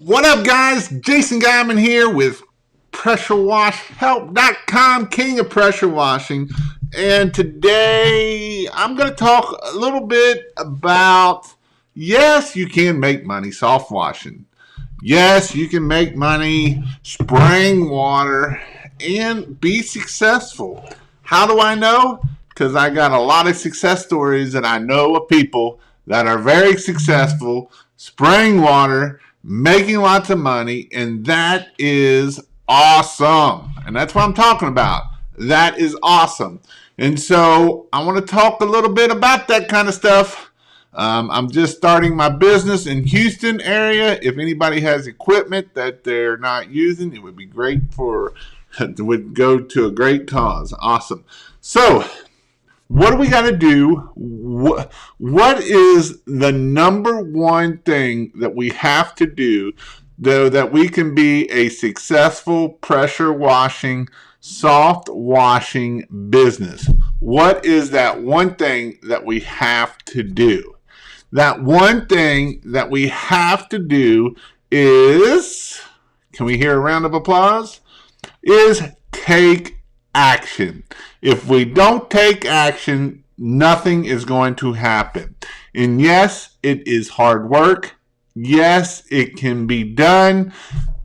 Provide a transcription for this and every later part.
What up, guys? Jason Geiman here with PressureWashHelp.com, king of pressure washing. And today I'm going to talk a little bit about, yes, you can make money soft washing. Yes, you can make money spraying water and be successful. How do I know? Because I got a lot of success stories that I know of people that are very successful spraying water, making lots of money, and that is awesome. And that's what I'm talking about. That is awesome. And so I want to talk a little bit about that kind of stuff. I'm just starting my business in Houston area. If anybody has equipment that they're not using, it would be great for, it would go to a great cause. Awesome. So what do we got to do? What is the number one thing that we have to do though that we can be a successful pressure washing, soft washing business? What is that one thing that we have to do? That one thing that we have to do is, can we hear a round of applause? Is take action. If we don't take action, nothing is going to happen. And yes, it is hard work. Yes, it can be done.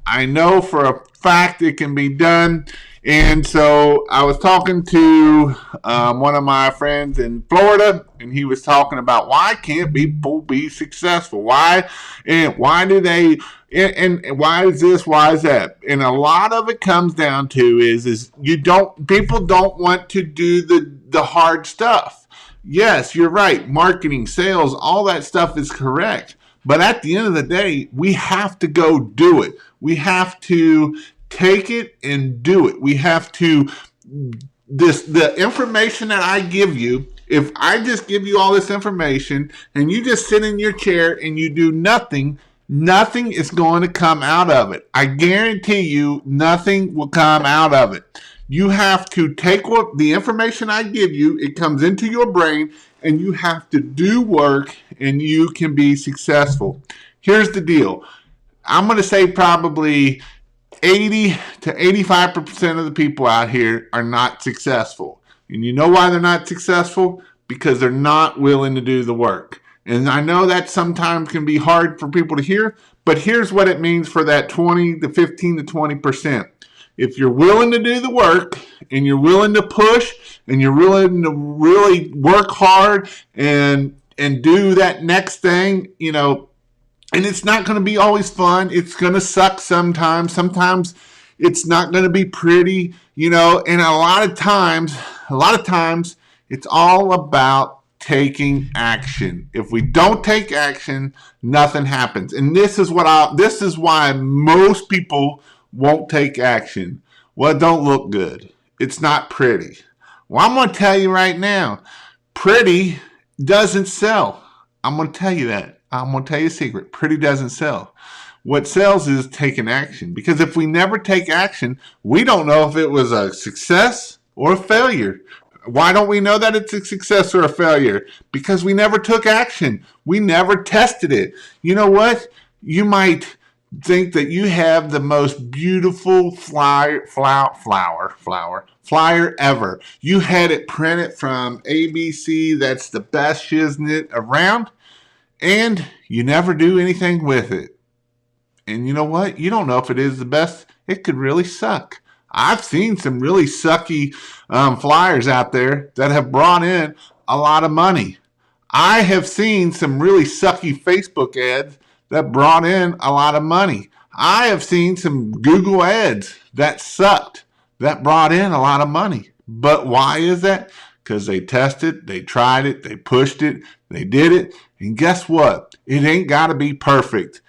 I know for a fact it can be done. And so I was talking to one of my friends in Florida, and he was talking about why can't people be successful? Why do they and why is this? Why is that? And a lot of it comes down to is people don't want to do the hard stuff. Yes, you're right. Marketing, sales, all that stuff is correct. But at the end of the day, we have to go do it. We have to take it and do it. We have to, the information that I give you, if I just give you all this information and you just sit in your chair and you do nothing, nothing is going to come out of it. I guarantee you nothing will come out of it. You have to take what the information I give you, it comes into your brain, and you have to do work and you can be successful. Here's the deal. I'm going to say probably 80 to 85% of the people out here are not successful. And you know why they're not successful? Because they're not willing to do the work. And I know that sometimes can be hard for people to hear, but here's what it means for that 20 to 15 to 20%. If you're willing to do the work and you're willing to push and you're willing to really work hard and do that next thing, and it's not going to be always fun. It's going to suck sometimes. Sometimes it's not going to be pretty, and a lot of times it's all about taking action. If we don't take action, nothing happens. And this is why most people won't take action. Well, it don't look good. It's not pretty. Well, I'm going to tell you right now, pretty doesn't sell. I'm going to tell you that. I'm going to tell you a secret. Pretty doesn't sell. What sells is taking action. Because if we never take action, we don't know if it was a success or a failure. Why don't we know that it's a success or a failure? Because we never took action. We never tested it. You know what? You might think that you have the most beautiful flyer ever. You had it printed from ABC. That's the best shiznit around. And you never do anything with it. And you know what? You don't know if it is the best. It could really suck. I've seen some really sucky flyers out there that have brought in a lot of money. I have seen some really sucky Facebook ads that brought in a lot of money. I have seen some Google ads that sucked, that brought in a lot of money. But why is that? Because they tested, they tried it, they pushed it, they did it, and guess what? It ain't got to be perfect.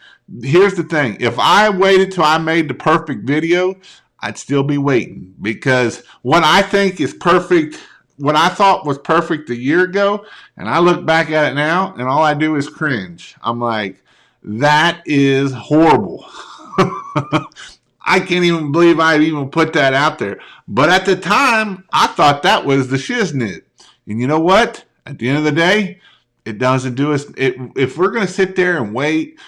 Here's the thing. If I waited till I made the perfect video, I'd still be waiting, because what I think is perfect, what I thought was perfect a year ago, and I look back at it now, and all I do is cringe. I'm like, that is horrible. I can't even believe I even put that out there. But at the time, I thought that was the shiznit. And you know what? At the end of the day, it doesn't do us. If we're going to sit there and wait,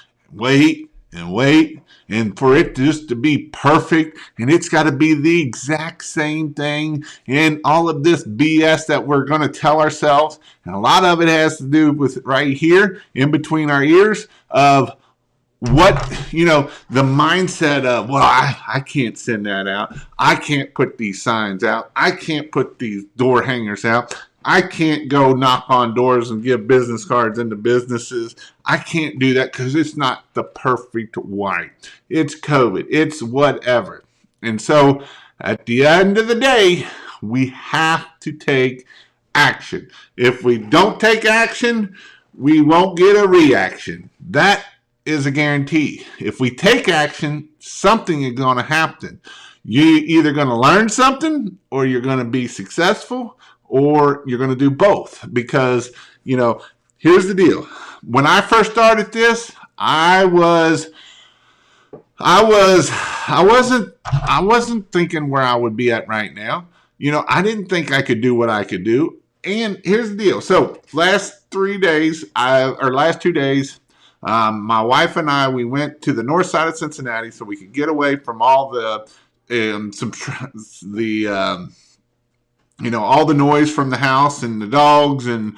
and wait and for it just to be perfect, and it's got to be the exact same thing, and all of this BS that we're going to tell ourselves. And a lot of it has to do with right here in between our ears of what, the mindset of, well, I can't send that out. I can't put these signs out. I can't put these door hangers out. I can't go knock on doors and give business cards into businesses. I can't do that because it's not the perfect way. It's COVID. It's whatever. And so at the end of the day, we have to take action. If we don't take action, we won't get a reaction. That is a guarantee. If we take action, something is going to happen. You're either going to learn something, or you're going to be successful, or you're going to do both. Because, here's the deal. When I first started this, I wasn't thinking where I would be at right now. I didn't think I could do what I could do. And here's the deal. So last 2 days, my wife and I, we went to the north side of Cincinnati so we could get away from all all the noise from the house and the dogs and,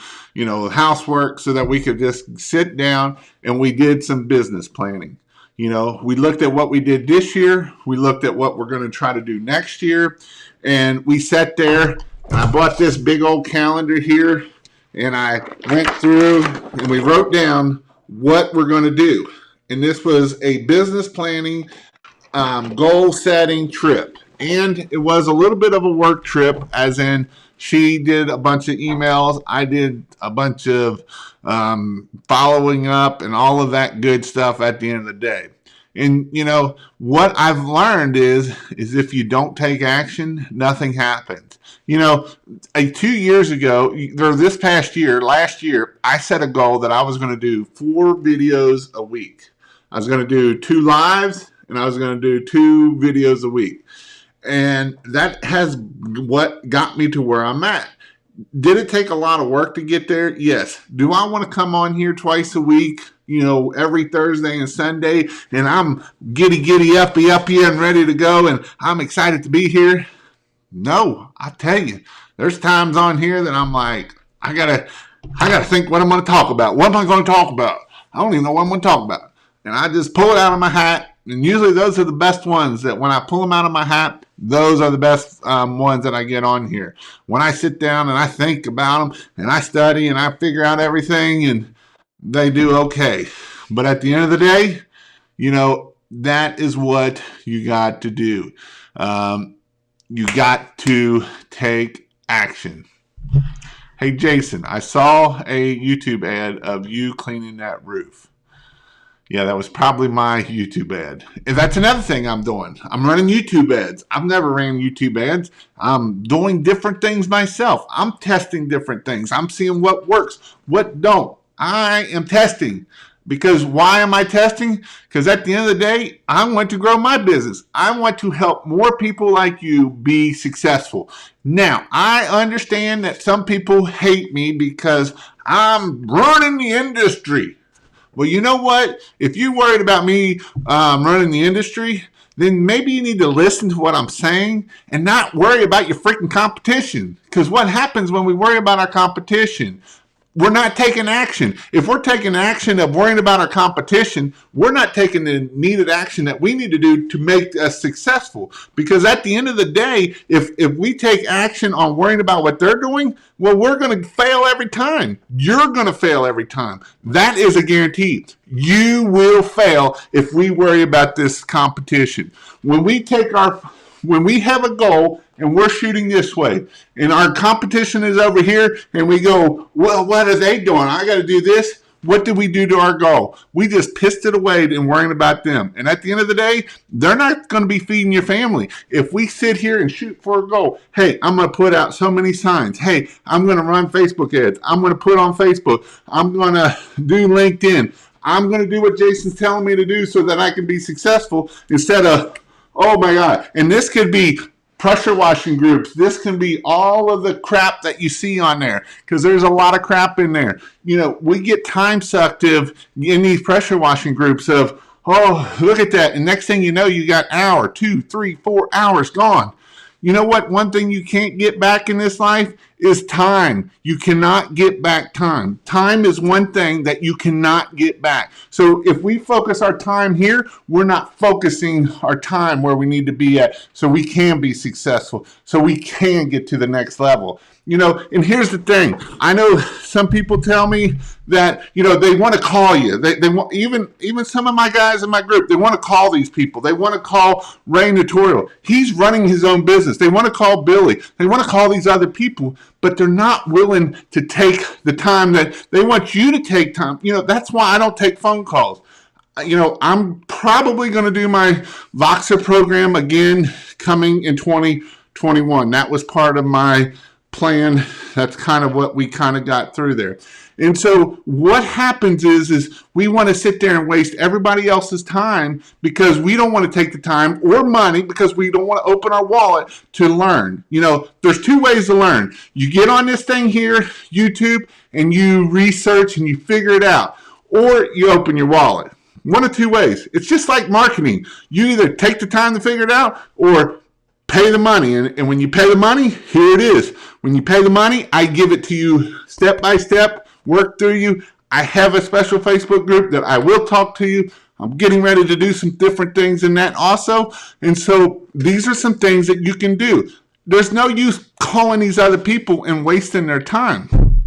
housework, so that we could just sit down and we did some business planning. We looked at what we did this year. We looked at what we're going to try to do next year. And we sat there, and I bought this big old calendar here, and I went through and we wrote down what we're going to do. And this was a business planning, goal setting trip. And it was a little bit of a work trip, as in she did a bunch of emails. I did a bunch of following up and all of that good stuff at the end of the day. And, what I've learned is if you don't take action, nothing happens. 2 years ago, or this past year, last year, I set a goal that I was going to do 4 videos a week. I was going to do 2 lives, and I was going to do 2 videos a week. And that has what got me to where I'm at. Did it take a lot of work to get there? Yes. Do I want to come on here twice a week, every Thursday and Sunday, and I'm giddy, uppy, and ready to go, and I'm excited to be here? No, I tell you, there's times on here that I'm like, I gotta think what I'm going to talk about. What am I going to talk about? I don't even know what I'm going to talk about. And I just pull it out of my hat, and usually those are the best ones. That when I pull them out of my hat, those are the best ones that I get on here. When I sit down and I think about them, and I study and I figure out everything, and they do okay. But at the end of the day, that is what you got to do. You got to take action. Hey, Jason, I saw a YouTube ad of you cleaning that roof. Yeah, that was probably my YouTube ad. And that's another thing I'm doing. I'm running YouTube ads. I've never ran YouTube ads. I'm doing different things myself. I'm testing different things. I'm seeing what works, what don't. I am testing. Because why am I testing? Because at the end of the day, I want to grow my business. I want to help more people like you be successful. Now, I understand that some people hate me because I'm running the industry. Well, you know what? If you're worried about me running the industry, then maybe you need to listen to what I'm saying and not worry about your freaking competition. Because what happens when we worry about our competition? We're not taking action. If we're taking action of worrying about our competition, we're not taking the needed action that we need to do to make us successful. Because at the end of the day, if we take action on worrying about what they're doing, well, we're going to fail every time. You're going to fail every time. That is a guarantee. You will fail if we worry about this competition. When we have a goal and we're shooting this way and our competition is over here and we go, well, what are they doing? I got to do this. What did we do to our goal? We just pissed it away and worrying about them. And at the end of the day, they're not going to be feeding your family. If we sit here and shoot for a goal, hey, I'm going to put out so many signs. Hey, I'm going to run Facebook ads. I'm going to put on Facebook. I'm going to do LinkedIn. I'm going to do what Jason's telling me to do so that I can be successful instead of, oh my God. And this could be pressure washing groups. This can be all of the crap that you see on there because there's a lot of crap in there. We get time sucked in these pressure washing groups of, Oh, look at that. And next thing you know, you got hour, 2, 3, 4 hours gone. You know what? One thing you can't get back in this life is time. You cannot get back time. Time is one thing that you cannot get back. So if we focus our time here, we're not focusing our time where we need to be at so we can be successful, so we can get to the next level. And here's the thing. I know some people tell me that, they want to call you. They want, even some of my guys in my group, they want to call these people. They want to call Ray Notorial. He's running his own business. They want to call Billy. They want to call these other people, but they're not willing to take the time that they want you to take time. That's why I don't take phone calls. I'm probably going to do my Voxer program again coming in 2021. That was part of my plan. That's kind of what we kind of got through there. And so what happens is we want to sit there and waste everybody else's time because we don't want to take the time or money because we don't want to open our wallet to learn. There's two ways to learn. You get on this thing here, YouTube, and you research and you figure it out, or you open your wallet. One of two ways. It's just like marketing. You either take the time to figure it out or pay the money. And when you pay the money, here it is. When you pay the money, I give it to you step by step, work through you. I have a special Facebook group that I will talk to you. I'm getting ready to do some different things in that also. And so these are some things that you can do. There's no use calling these other people and wasting their time.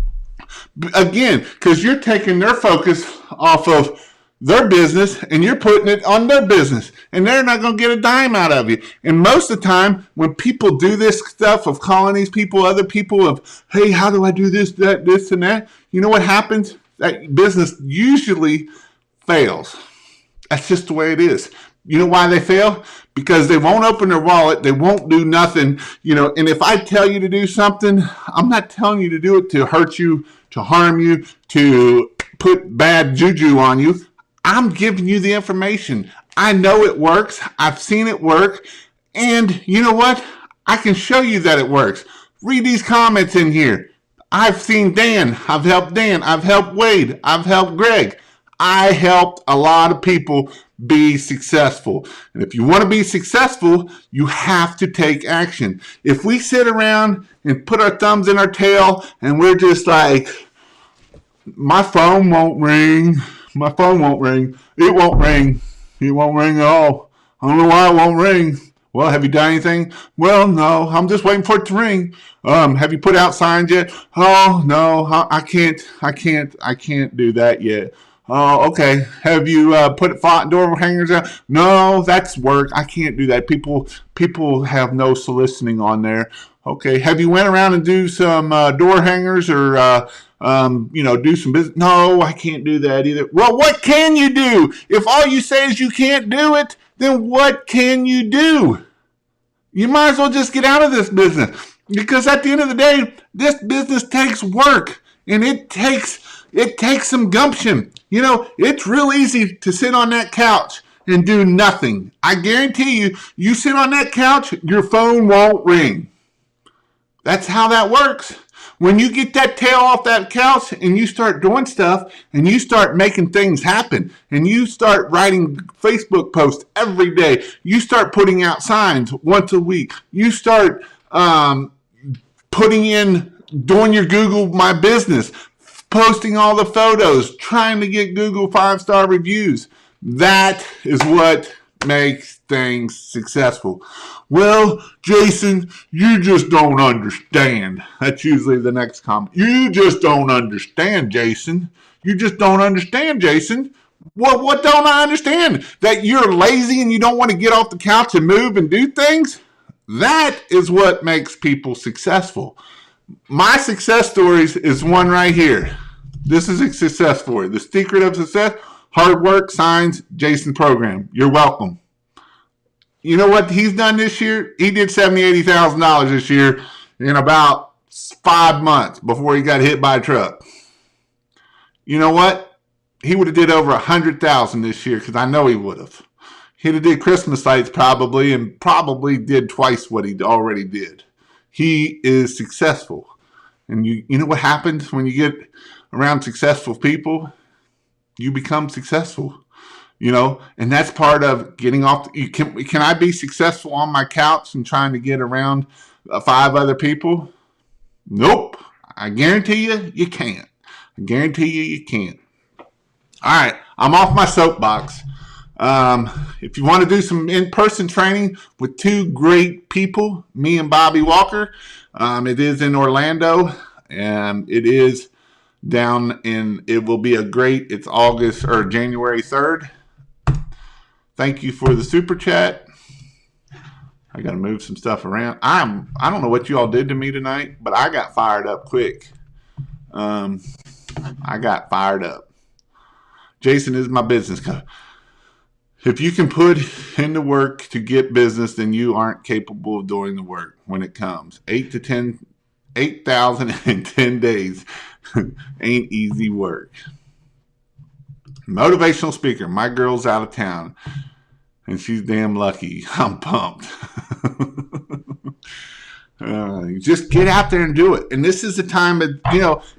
Again, because you're taking their focus off of their business and you're putting it on their business and they're not going to get a dime out of you. And most of the time when people do this stuff of calling these people, other people of, hey, how do I do this, that, this and that? You know what happens? That business usually fails. That's just the way it is. You know why they fail? Because they won't open their wallet. They won't do nothing, and if I tell you to do something, I'm not telling you to do it to hurt you, to harm you, to put bad juju on you. I'm giving you the information. I know it works. I've seen it work. And you know what? I can show you that it works. Read these comments in here. I've seen Dan. I've helped Dan. I've helped Wade. I've helped Greg. I helped a lot of people be successful. And if you want to be successful, you have to take action. If we sit around and put our thumbs in our tail and we're just like, my phone won't ring. My phone won't ring. It won't ring. It won't ring at all. I don't know why it won't ring. Well, have you done anything? Well, no. I'm just waiting for it to ring. Have you put out signs yet? Oh, no. I can't do that yet. Oh, okay. Have you put door hangers out? No, that's work. I can't do that. People have no soliciting on there. Okay. Have you went around and do some door hangers or do some business? No, I can't do that either. Well, what can you do? If all you say is you can't do it, then what can you do? You might as well just get out of this business because at the end of the day, this business takes work and it takes some gumption. It's real easy to sit on that couch and do nothing. I guarantee you sit on that couch, your phone won't ring. That's how that works. When you get that tail off that couch and you start doing stuff and you start making things happen and you start writing Facebook posts every day, you start putting out signs once a week, you start doing your Google My Business, posting all the photos, trying to get Google 5-star reviews. That is what makes things successful. Well, Jason, you just don't understand. That's usually the next comment. You just don't understand, Jason. You just don't understand, Jason. What don't I understand? That you're lazy and you don't want to get off the couch and move and do things? That is what makes people successful. My success stories is one right here. This is a success story. The secret of success, hard work, signs, Jason program. You're welcome. You know what he's done this year? He did $70,000, $80,000 this year in about 5 months before he got hit by a truck. You know what? He would have did over $100,000 this year because I know he would have. He'd have did Christmas lights probably and probably did twice what he already did. He is successful. And you know what happens when you get around successful people? You become successful. And that's part of getting off. Can I be successful on my couch and trying to get around 5 other people? Nope. I guarantee you can't. I guarantee you can't. All right, I'm off my soapbox. If you want to do some in-person training with two great people, me and Bobby Walker, it is in Orlando, and it is it will be it's August or January 3rd. Thank you for the super chat. I got to move some stuff around. I don't know what you all did to me tonight, but I got fired up quick. I got fired up. Jason is my business coach. If you can put in the work to get business, then you aren't capable of doing the work when it comes. 8,000 in 10 days ain't easy work. Motivational speaker. My girl's out of town, and she's damn lucky. I'm pumped. Just get out there and do it. And this is the time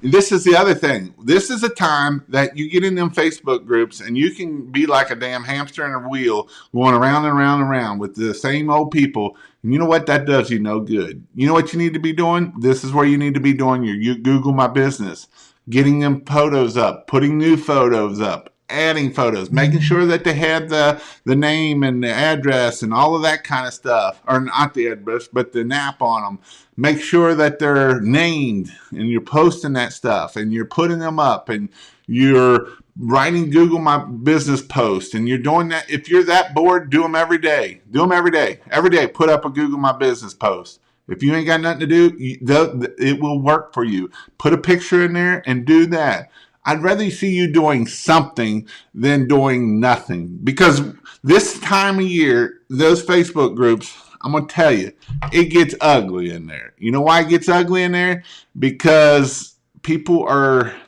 this is the other thing. This is a time that you get in them Facebook groups and you can be like a damn hamster in a wheel going around and around and around with the same old people. And you know what? That does you no good. You know what you need to be doing? This is where you need to be doing your Google My Business. Getting them photos up, putting new photos up, adding photos, making sure that they have the name and the address and all of that kind of stuff, or not the address, but the NAP on them. Make sure that they're named, and you're posting that stuff, and you're putting them up, and you're writing Google My Business posts, and you're doing that. If you're that bored, do them every day. Do them every day. Every day, put up a Google My Business post. If you ain't got nothing to do, it will work for you. Put a picture in there and do that. I'd rather see you doing something than doing nothing. Because this time of year, those Facebook groups, I'm going to tell you, it gets ugly in there. You know why it gets ugly in there? Because people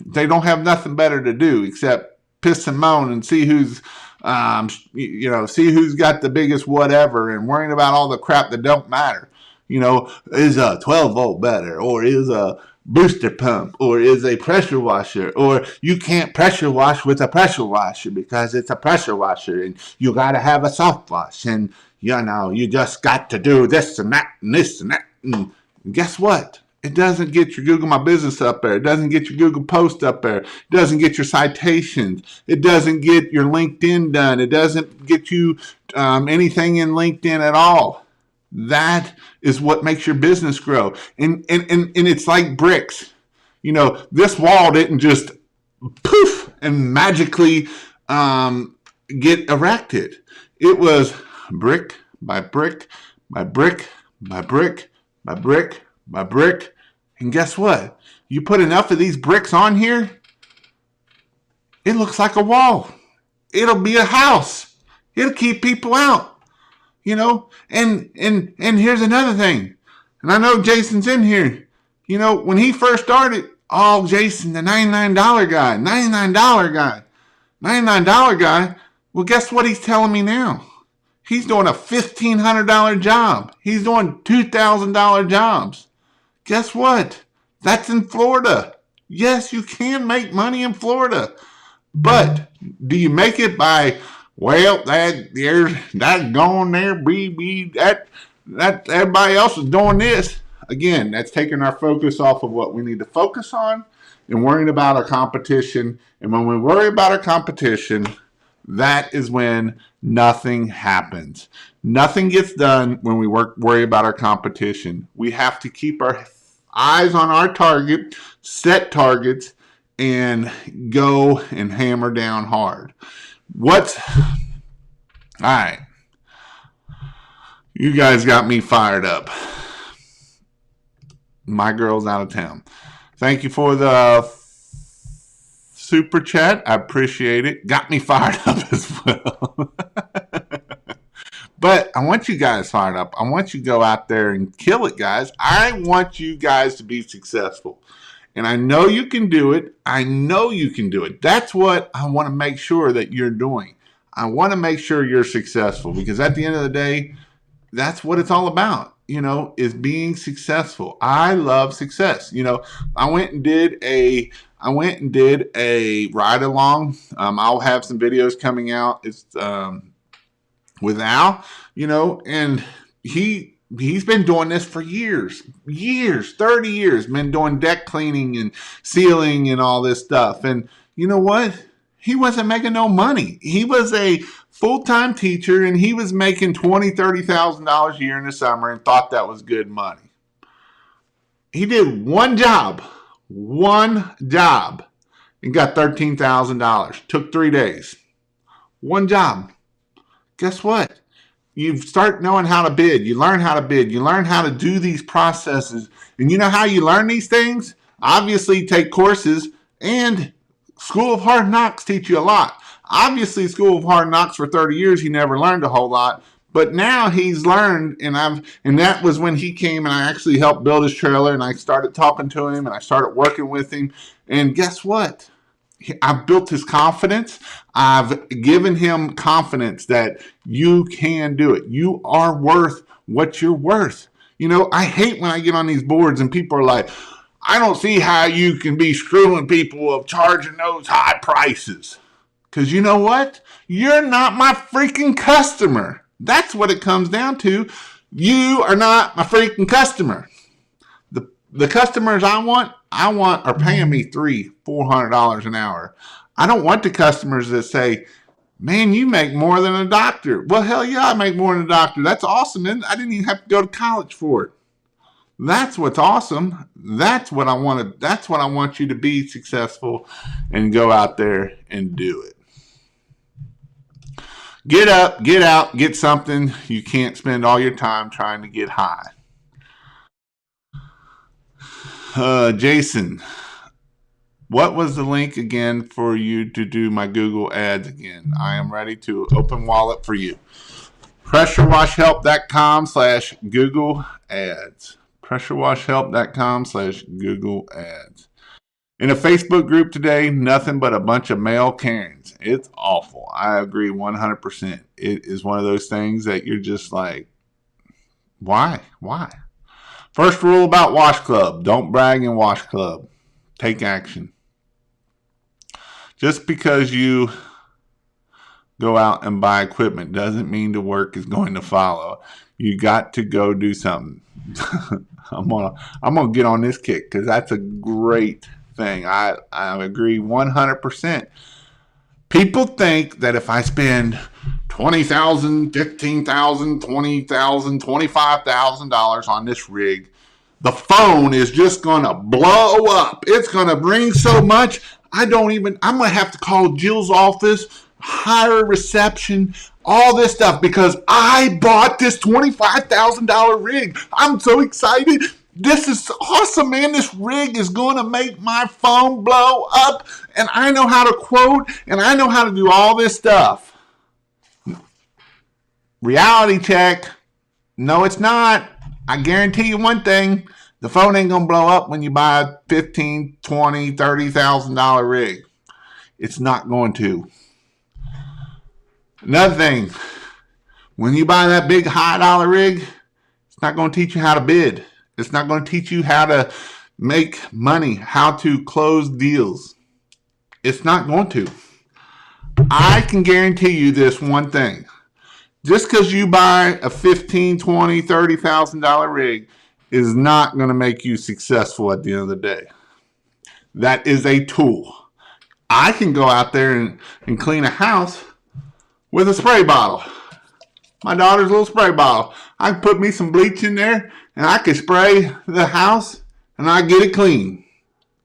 they don't have nothing better to do except piss and moan and see who's got the biggest whatever and worrying about all the crap that don't matter. Is a 12 volt better, or is a booster pump, or is a pressure washer, or you can't pressure wash with a pressure washer because it's a pressure washer and you got to have a soft wash, and you just got to do this and that and this and that. And guess what? It doesn't get your Google My Business up there. It doesn't get your Google Post up there. It doesn't get your citations. It doesn't get your LinkedIn done. It doesn't get you anything in LinkedIn at all. That is what makes your business grow. And it's like bricks. This wall didn't just poof and magically get erected. It was brick by brick by brick by brick by brick by brick. And guess what? You put enough of these bricks on here, it looks like a wall. It'll be a house. It'll keep people out. And here's another thing. And I know Jason's in here. When he first started, Jason, the $99 guy, $99 guy, $99 guy. Well, guess what he's telling me now? He's doing a $1,500 job. He's doing $2,000 jobs. Guess what? That's in Florida. Yes, you can make money in Florida. But do you make it by, that's going there, that everybody else is doing this? Again, that's taking our focus off of what we need to focus on and worrying about our competition. And when we worry about our competition, that is when nothing happens. Nothing gets done when we worry about our competition. We have to keep our eyes on our target, set targets, and go and hammer down hard. All right. You guys got me fired up. My girl's out of town. Thank you for the super chat. I appreciate it. Got me fired up as well. But I want you guys fired up. I want you to go out there and kill it, guys. I want you guys to be successful. And I know you can do it. I know you can do it. That's what I want to make sure that you're doing. I want to make sure you're successful, because at the end of the day, that's what it's all about, is being successful. I love success. I went and did a I went and did a ride along. I'll have some videos coming out. It's with Al, and he's been doing this for years, 30 years, been doing deck cleaning and sealing and all this stuff. And you know what? He wasn't making no money. He was a full-time teacher and he was making $20,000-$30,000 a year in the summer and thought that was good money. He did one job, and got $13,000. Took 3 days. One job. Guess what? You start knowing how to bid. You learn how to bid. You learn how to do these processes. And you know how you learn these things? Obviously, take courses, and School of Hard Knocks teach you a lot. Obviously, School of Hard Knocks for 30 years, he never learned a whole lot. But now he's learned, and that was when he came and I actually helped build his trailer, and I started talking to him and I started working with him. And guess what? I've built his confidence. I've given him confidence that you can do it. You are worth what you're worth. I hate when I get on these boards and people are like, I don't see how you can be screwing people of charging those high prices. Because you know what? You're not my freaking customer. That's what it comes down to. You are not my freaking customer. The customers I want are paying me $300-$400 an hour. I don't want the customers that say, man, you make more than a doctor. Well, hell yeah, I make more than a doctor. That's awesome. And I didn't even have to go to college for it. That's what's awesome. That's what I want you to be successful and go out there and do it. Get up, get out, get something. You can't spend all your time trying to get high. Jason, what was the link again for you to do my Google ads again? I am ready to open wallet for you. pressurewashhelp.com/Google ads. pressurewashhelp.com/Google ads. In a Facebook group today, nothing but a bunch of male Karens. It's awful. I agree 100%. It is one of those things that you're just like, why? First rule about Wash Club. Don't brag in Wash Club. Take action. Just because you go out and buy equipment doesn't mean the work is going to follow. You got to go do something. I'm gonna get on this kick because that's a great thing. I agree 100%. People think that if I spend $20,000, $15,000, $20,000, $25,000 on this rig, the phone is just gonna blow up. It's gonna ring so much. I'm gonna have to call Jill's office, hire reception, all this stuff because I bought this $25,000 rig. I'm so excited. This is awesome, man. This rig is going to make my phone blow up. And I know how to quote, and I know how to do all this stuff. Reality check. No, it's not. I guarantee you one thing. The phone ain't going to blow up when you buy a $15,000, $20,000, $30,000 rig. It's not going to. Another thing. When you buy that big high dollar rig, it's not going to teach you how to bid. It's not going to teach you how to make money, how to close deals. It's not going to. I can guarantee you this one thing. Just because you buy a $15,000, $20,000, $30,000 rig is not going to make you successful at the end of the day. That is a tool. I can go out there and clean a house with a spray bottle. My daughter's little spray bottle. I can put me some bleach in there and I can spray the house and I get it clean.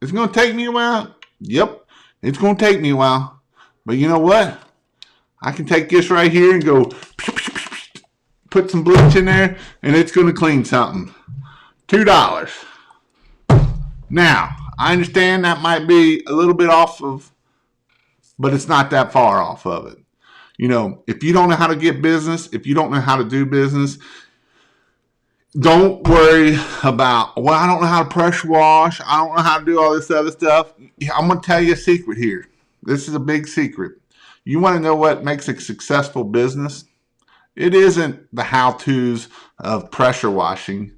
It's going to take me a while. Yep, it's going to take me a while. But you know what? I can take this right here and go put some bleach in there and it's going to clean something. $2. Now, I understand that might be a little bit off of, but it's not that far off of it. If you don't know how to get business, if you don't know how to do business, don't worry about, I don't know how to pressure wash. I don't know how to do all this other stuff. I'm going to tell you a secret here. This is a big secret. You want to know what makes a successful business? It isn't the how-tos of pressure washing.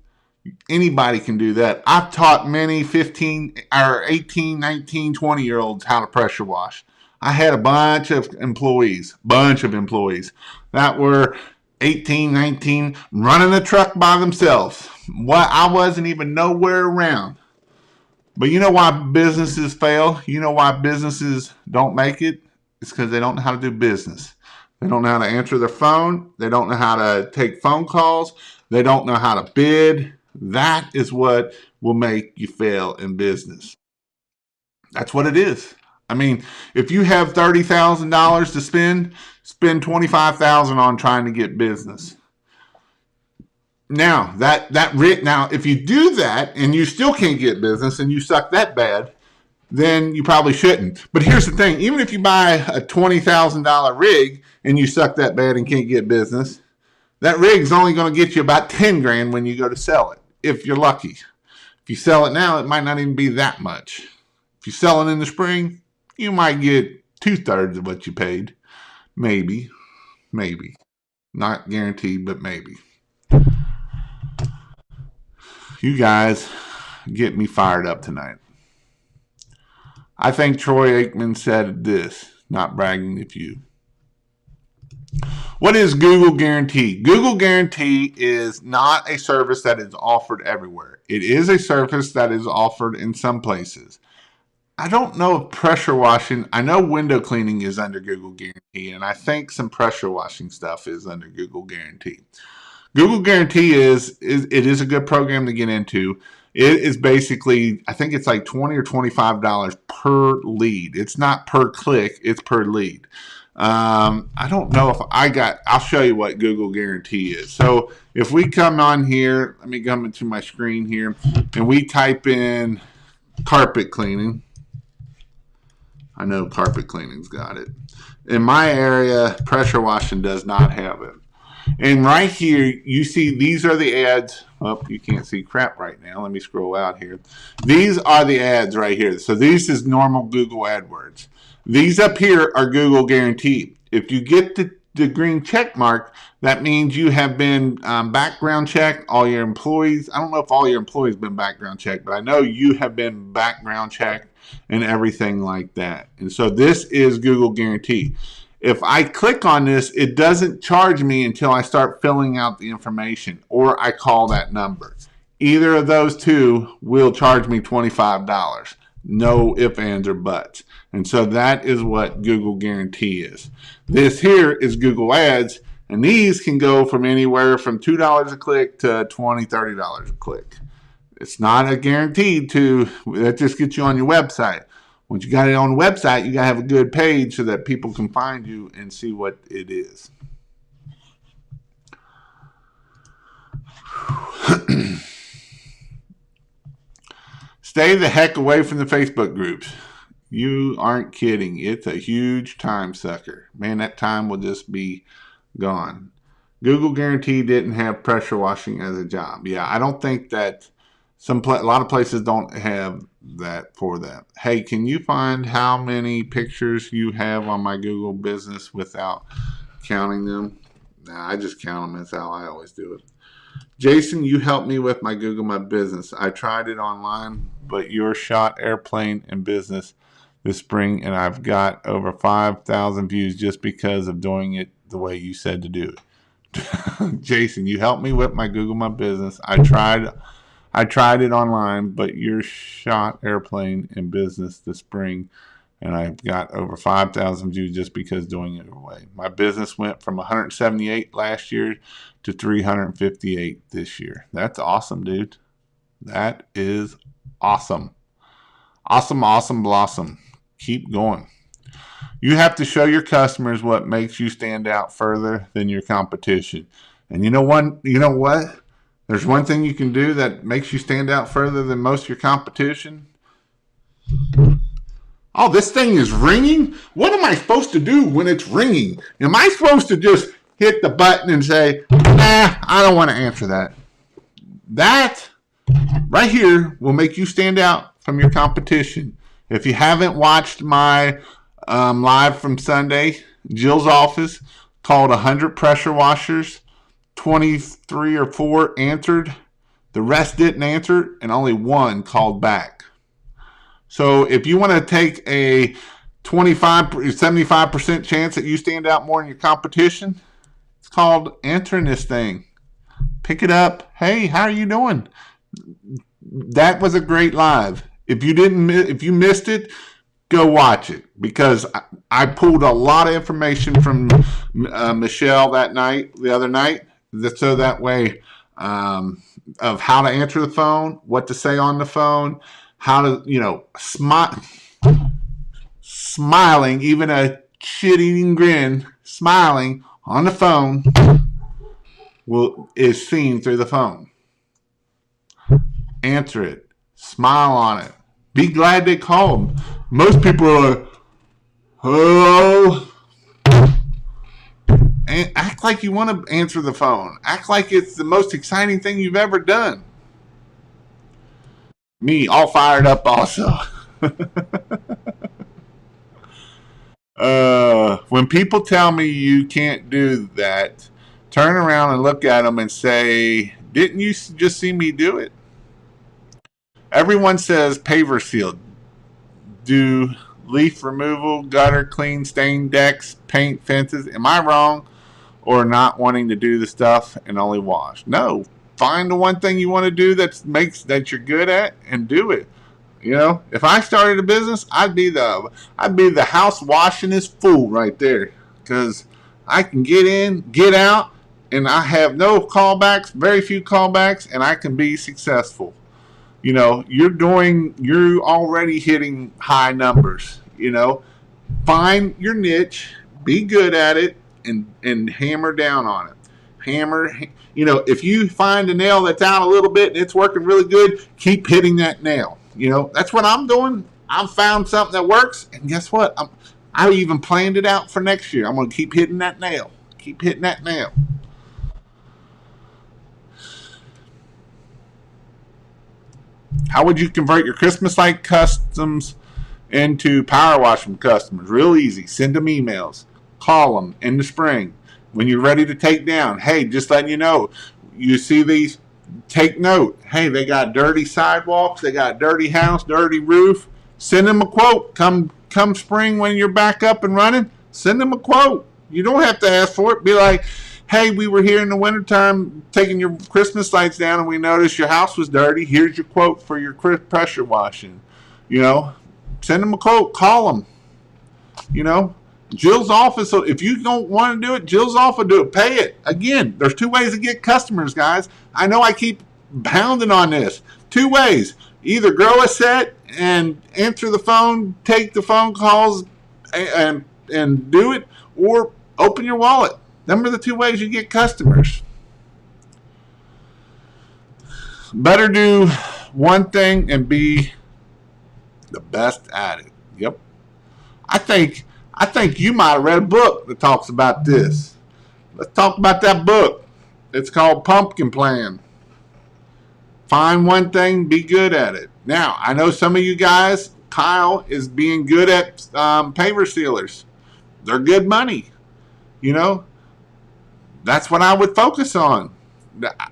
Anybody can do that. I've taught many 15 or 18, 19, 20 year olds how to pressure wash. I had a bunch of employees that were 18, 19, running the truck by themselves. What I wasn't even nowhere around. But you know why businesses fail? You know why businesses don't make it? It's because they don't know how to do business. They don't know how to answer their phone. They don't know how to take phone calls. They don't know how to bid. That is what will make you fail in business. That's what it is. I mean, if you have $30,000 to spend 25,000 on trying to get business. Now now if you do that and you still can't get business and you suck that bad, then you probably shouldn't. But here's the thing: even if you buy a $20,000 rig and you suck that bad and can't get business, that rig's only going to get you about 10 grand when you go to sell it, if you're lucky. If you sell it now, it might not even be that much. If you sell it in the spring, you might get 2/3 of what you paid. Maybe. Not guaranteed, but maybe. You guys get me fired up tonight. I think Troy Aikman said this, not bragging if you. What is Google Guarantee? Google Guarantee is not a service that is offered everywhere. It is a service that is offered in some places. I don't know if pressure washing, I know window cleaning is under Google Guarantee, and I think some pressure washing stuff is under Google Guarantee. Google Guarantee is a good program to get into. It is basically, I think it's like $20 or $25 per lead. It's not per click, it's per lead. I don't know if I'll show you what Google Guarantee is. So if we come on here, let me come into my screen here, and we type in carpet cleaning. I know carpet cleaning's got it. In my area, pressure washing does not have it. And right here, you see these are the ads. Well, you can't see crap right now. Let me scroll out here. These are the ads right here. So this is normal Google AdWords. These up here are Google Guarantee. If you get the green check mark, that means you have been background checked, all your employees. I don't know if all your employees have been background checked, but I know you have been background checked and everything like that. And so this is Google Guarantee. If I click on this, it doesn't charge me until I start filling out the information or I call that number. Either of those two will charge me $25. No ifs, ands, or buts. And so that is what Google Guarantee is. This here is Google Ads, and these can go from anywhere from $2 a click to $20, $30 a click. It's not a guaranteed to, that just gets you on your website. Once you got it on the website, you got to have a good page so that people can find you and see what it is. Stay the heck away from the Facebook groups. You aren't kidding. It's a huge time sucker. Man, that time will just be gone. Google Guarantee didn't have pressure washing as a job. Yeah, I don't think that a lot of places don't have that for that. Hey, can you find how many pictures you have on my Google business without counting them? Nah, I just count them. That's how I always do it. Jason, you helped me with my Google My Business. I tried it online, but your shot airplane in business this spring, and I've got over 5,000 views just because of doing it the way you said to do it. Jason, you helped me with my Google My Business. I tried it online, but your shot airplane in business this spring, and I've got over 5,000 views just because doing it away. My business went from 178 last year to 358 this year. That's awesome, dude. That is awesome. Awesome, awesome, blossom. Keep going. You have to show your customers what makes you stand out further than your competition. And you know what? There's one thing you can do that makes you stand out further than most of your competition. Oh, this thing is ringing? What am I supposed to do when it's ringing? Am I supposed to just hit the button and say, nah, I don't want to answer that? That right here will make you stand out from your competition. If you haven't watched my live from Sunday, Jill's office, called 100 Pressure Washers, 23 or 4 answered. The rest didn't answer, and only one called back. So if you want to take a 75% chance that you stand out more than your competition, it's called answering this thing. Pick it up. Hey, how are you doing? That was a great live. If you missed it, go watch it, because I pulled a lot of information from Michelle the other night, so that way of how to answer the phone, what to say on the phone, how to smiling, even a shit-eating grin, smiling on the phone is seen through the phone. Answer it. Smile on it. Be glad they called. Most people are like, hello? And act like you want to answer the phone. Act like it's the most exciting thing you've ever done. Me, all fired up also. When people tell me you can't do that, turn around and look at them and say, didn't you just see me do it? Everyone says paver seal. Do leaf removal, gutter clean, stain decks, paint fences. Am I wrong? Or not wanting to do the stuff and only wash? No. Find the one thing you want to do that you're good at and do it. If I started a business, I'd be the house washingest fool right there, because I can get in, get out, and I have no callbacks, very few callbacks, and I can be successful. You're already hitting high numbers. Find your niche, be good at it, and hammer down on it. If you find a nail that's out a little bit and it's working really good, keep hitting that nail. That's what I'm doing. I've found something that works, and guess what? I even planned it out for next year. I'm going to keep hitting that nail. Keep hitting that nail. How would you convert your Christmas light customs into power wash from customers? Real easy. Send them emails. Call them in the spring when you're ready to take down. Hey, just letting you know, you see these, take note. Hey, they got dirty sidewalks. They got dirty house, dirty roof. Send them a quote. Come spring when you're back up and running, send them a quote. You don't have to ask for it. Be like, hey, we were here in the wintertime taking your Christmas lights down and we noticed your house was dirty. Here's your quote for your pressure washing. Send them a quote. Call them. Jill's office, so if you don't want to do it, Jill's office will do it. Pay it. Again, there's two ways to get customers, guys. I know I keep pounding on this. Two ways. Either grow a set and answer the phone, take the phone calls and do it, or open your wallet. Them are the two ways you get customers. Better do one thing and be the best at it. Yep. I think you might have read a book that talks about this. Let's talk about that book. It's called Pumpkin Plan. Find one thing, be good at it. Now, I know some of you guys, Kyle is being good at paver sealers. They're good money. That's what I would focus on.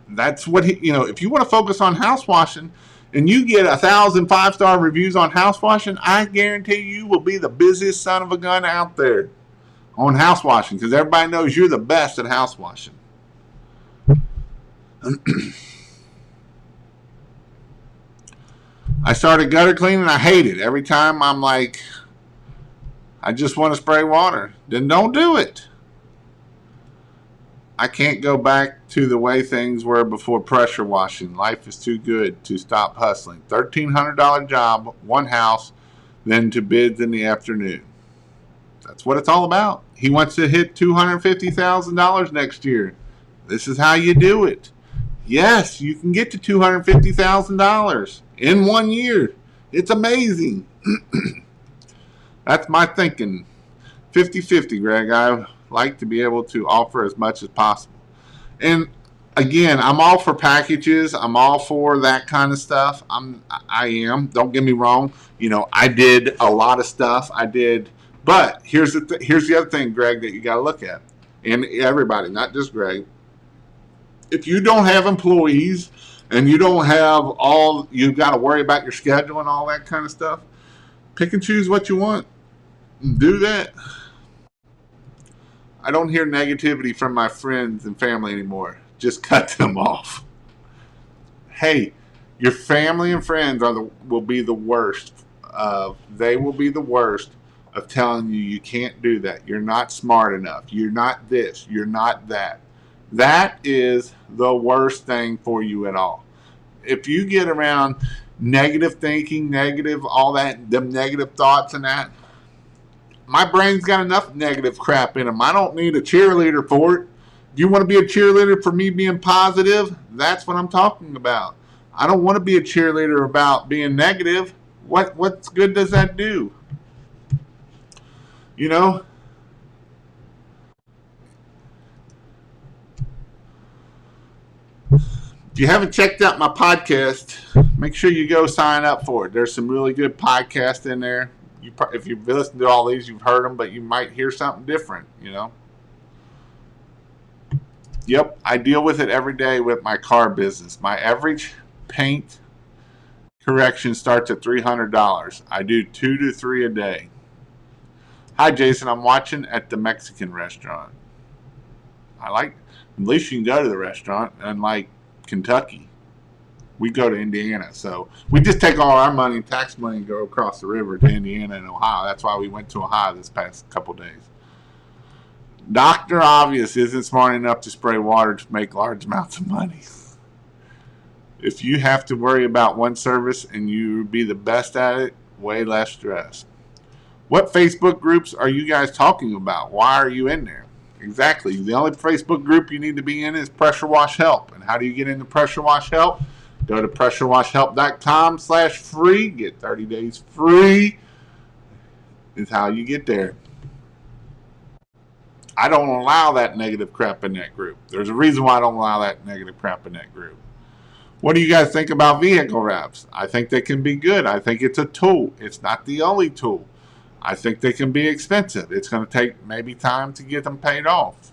That's what if you want to focus on house washing and you get 1,000 5-star reviews on house washing, I guarantee you will be the busiest son of a gun out there on house washing, because everybody knows you're the best at house washing. I started gutter cleaning. I hate it. Every time I'm like, I just want to spray water. Then don't do it. I can't go back to the way things were before pressure washing. Life is too good to stop hustling. $1,300 job, one house, then to bids in the afternoon. That's what it's all about. He wants to hit $250,000 next year. This is how you do it. Yes, you can get to $250,000 in 1 year. It's amazing. That's my thinking. 50-50, Greg. I like to be able to offer as much as possible. And again, I'm all for packages. I'm all for that kind of stuff. I am. Don't get me wrong. I did a lot of stuff. But here's the other thing, Greg, that you got to look at. And everybody, not just Greg. If you don't have employees and you don't have all, you've got to worry about your schedule and all that kind of stuff, pick and choose what you want. Do that. I don't hear negativity from my friends and family anymore. Just cut them off. Hey, your family and friends will be the worst. They will be the worst of telling you you can't do that. You're not smart enough. You're not this. You're not that. That is the worst thing for you at all. If you get around negative thinking, negative, all that, them negative thoughts and that, my brain's got enough negative crap in them. I don't need a cheerleader for it. If you want to be a cheerleader for me being positive, that's what I'm talking about. I don't want to be a cheerleader about being negative. What good does that do? You know? If you haven't checked out my podcast, make sure you go sign up for it. There's some really good podcasts in there. If you've listened to all these, you've heard them, but you might hear something different, you know? Yep, I deal with it every day with my car business. My average paint correction starts at $300. I do 2 to 3 a day. Hi, Jason. I'm watching at the Mexican restaurant. At least you can go to the restaurant, unlike Kentucky. We go to Indiana, so we just take all our money, tax money, and go across the river to Indiana and Ohio. That's why we went to Ohio this past couple days. Dr. Obvious isn't smart enough to spray water to make large amounts of money. If you have to worry about one service and you be the best at it, way less stress. What Facebook groups are you guys talking about? Why are you in there? Exactly. The only Facebook group you need to be in is Pressure Wash Help. And how do you get into Pressure Wash Help? Go to pressurewashhelp.com/free. Get 30 days free. Is how you get there. I don't allow that negative crap in that group. There's a reason why I don't allow that negative crap in that group. What do you guys think about vehicle wraps? I think they can be good. I think it's a tool. It's not the only tool. I think they can be expensive. It's going to take maybe time to get them paid off.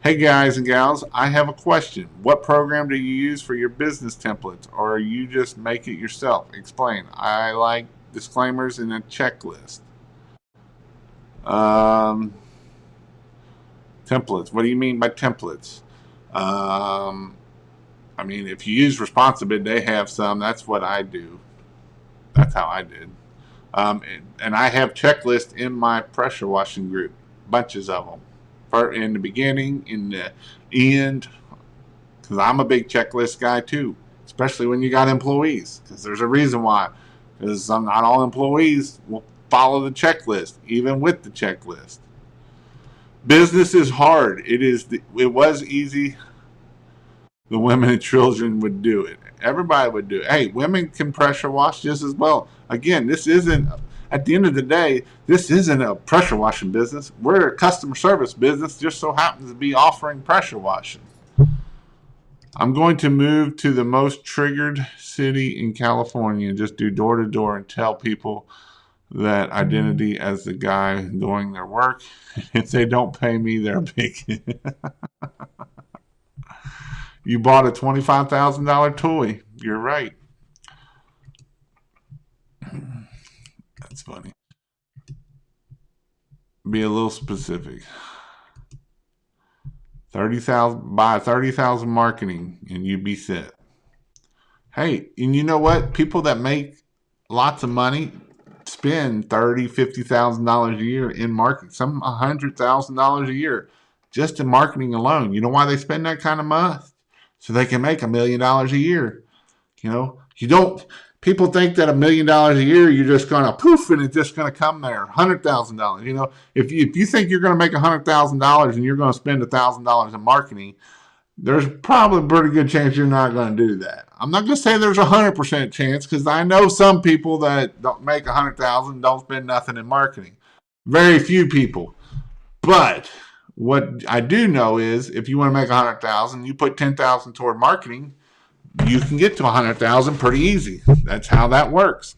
Hey guys and gals, I have a question. What program do you use for your business templates, or you just make it yourself? Explain. I like disclaimers and a checklist. Templates. What do you mean by templates? I mean, if you use Responsibid, they have some. That's what I do. That's how I did. And I have checklists in my pressure washing group, bunches of them. In the beginning, in the end, because I'm a big checklist guy too, especially when you got employees, because there's a reason why. Because not all employees will follow the checklist, even with the checklist. Business is hard. It was easy. The women and children would do it. Everybody would do it. Hey, women can pressure wash just as well. Again, this isn't, at the end of the day, this isn't a pressure washing business. We're a customer service business, just so happens to be offering pressure washing. I'm going to move to the most triggered city in California and just do door to door and tell people that identity as the guy doing their work. If they don't pay me, they're big. You bought a $25,000 toy. You're right. That's funny. Be a little specific. 30,000. Buy 30,000 marketing, and you be set. Hey, and you know what? People that make lots of money spend $30,000-$50,000 a year in marketing. Some $100,000 a year just in marketing alone. You know why they spend that kind of money? So they can make $1 million a year. You know, people think that $1 million a year, you're just going to poof and it's just going to come there. $100,000. You know, if you think you're going to make $100,000 and you're going to spend $1,000 in marketing, there's probably a pretty good chance you're not going to do that. I'm not going to say there's 100% chance, because I know some people that don't make $100,000 and don't spend nothing in marketing. Very few people. But what I do know is, if you want to make $100,000, you put $10,000 toward marketing, you can get to $100,000 pretty easy. That's how that works.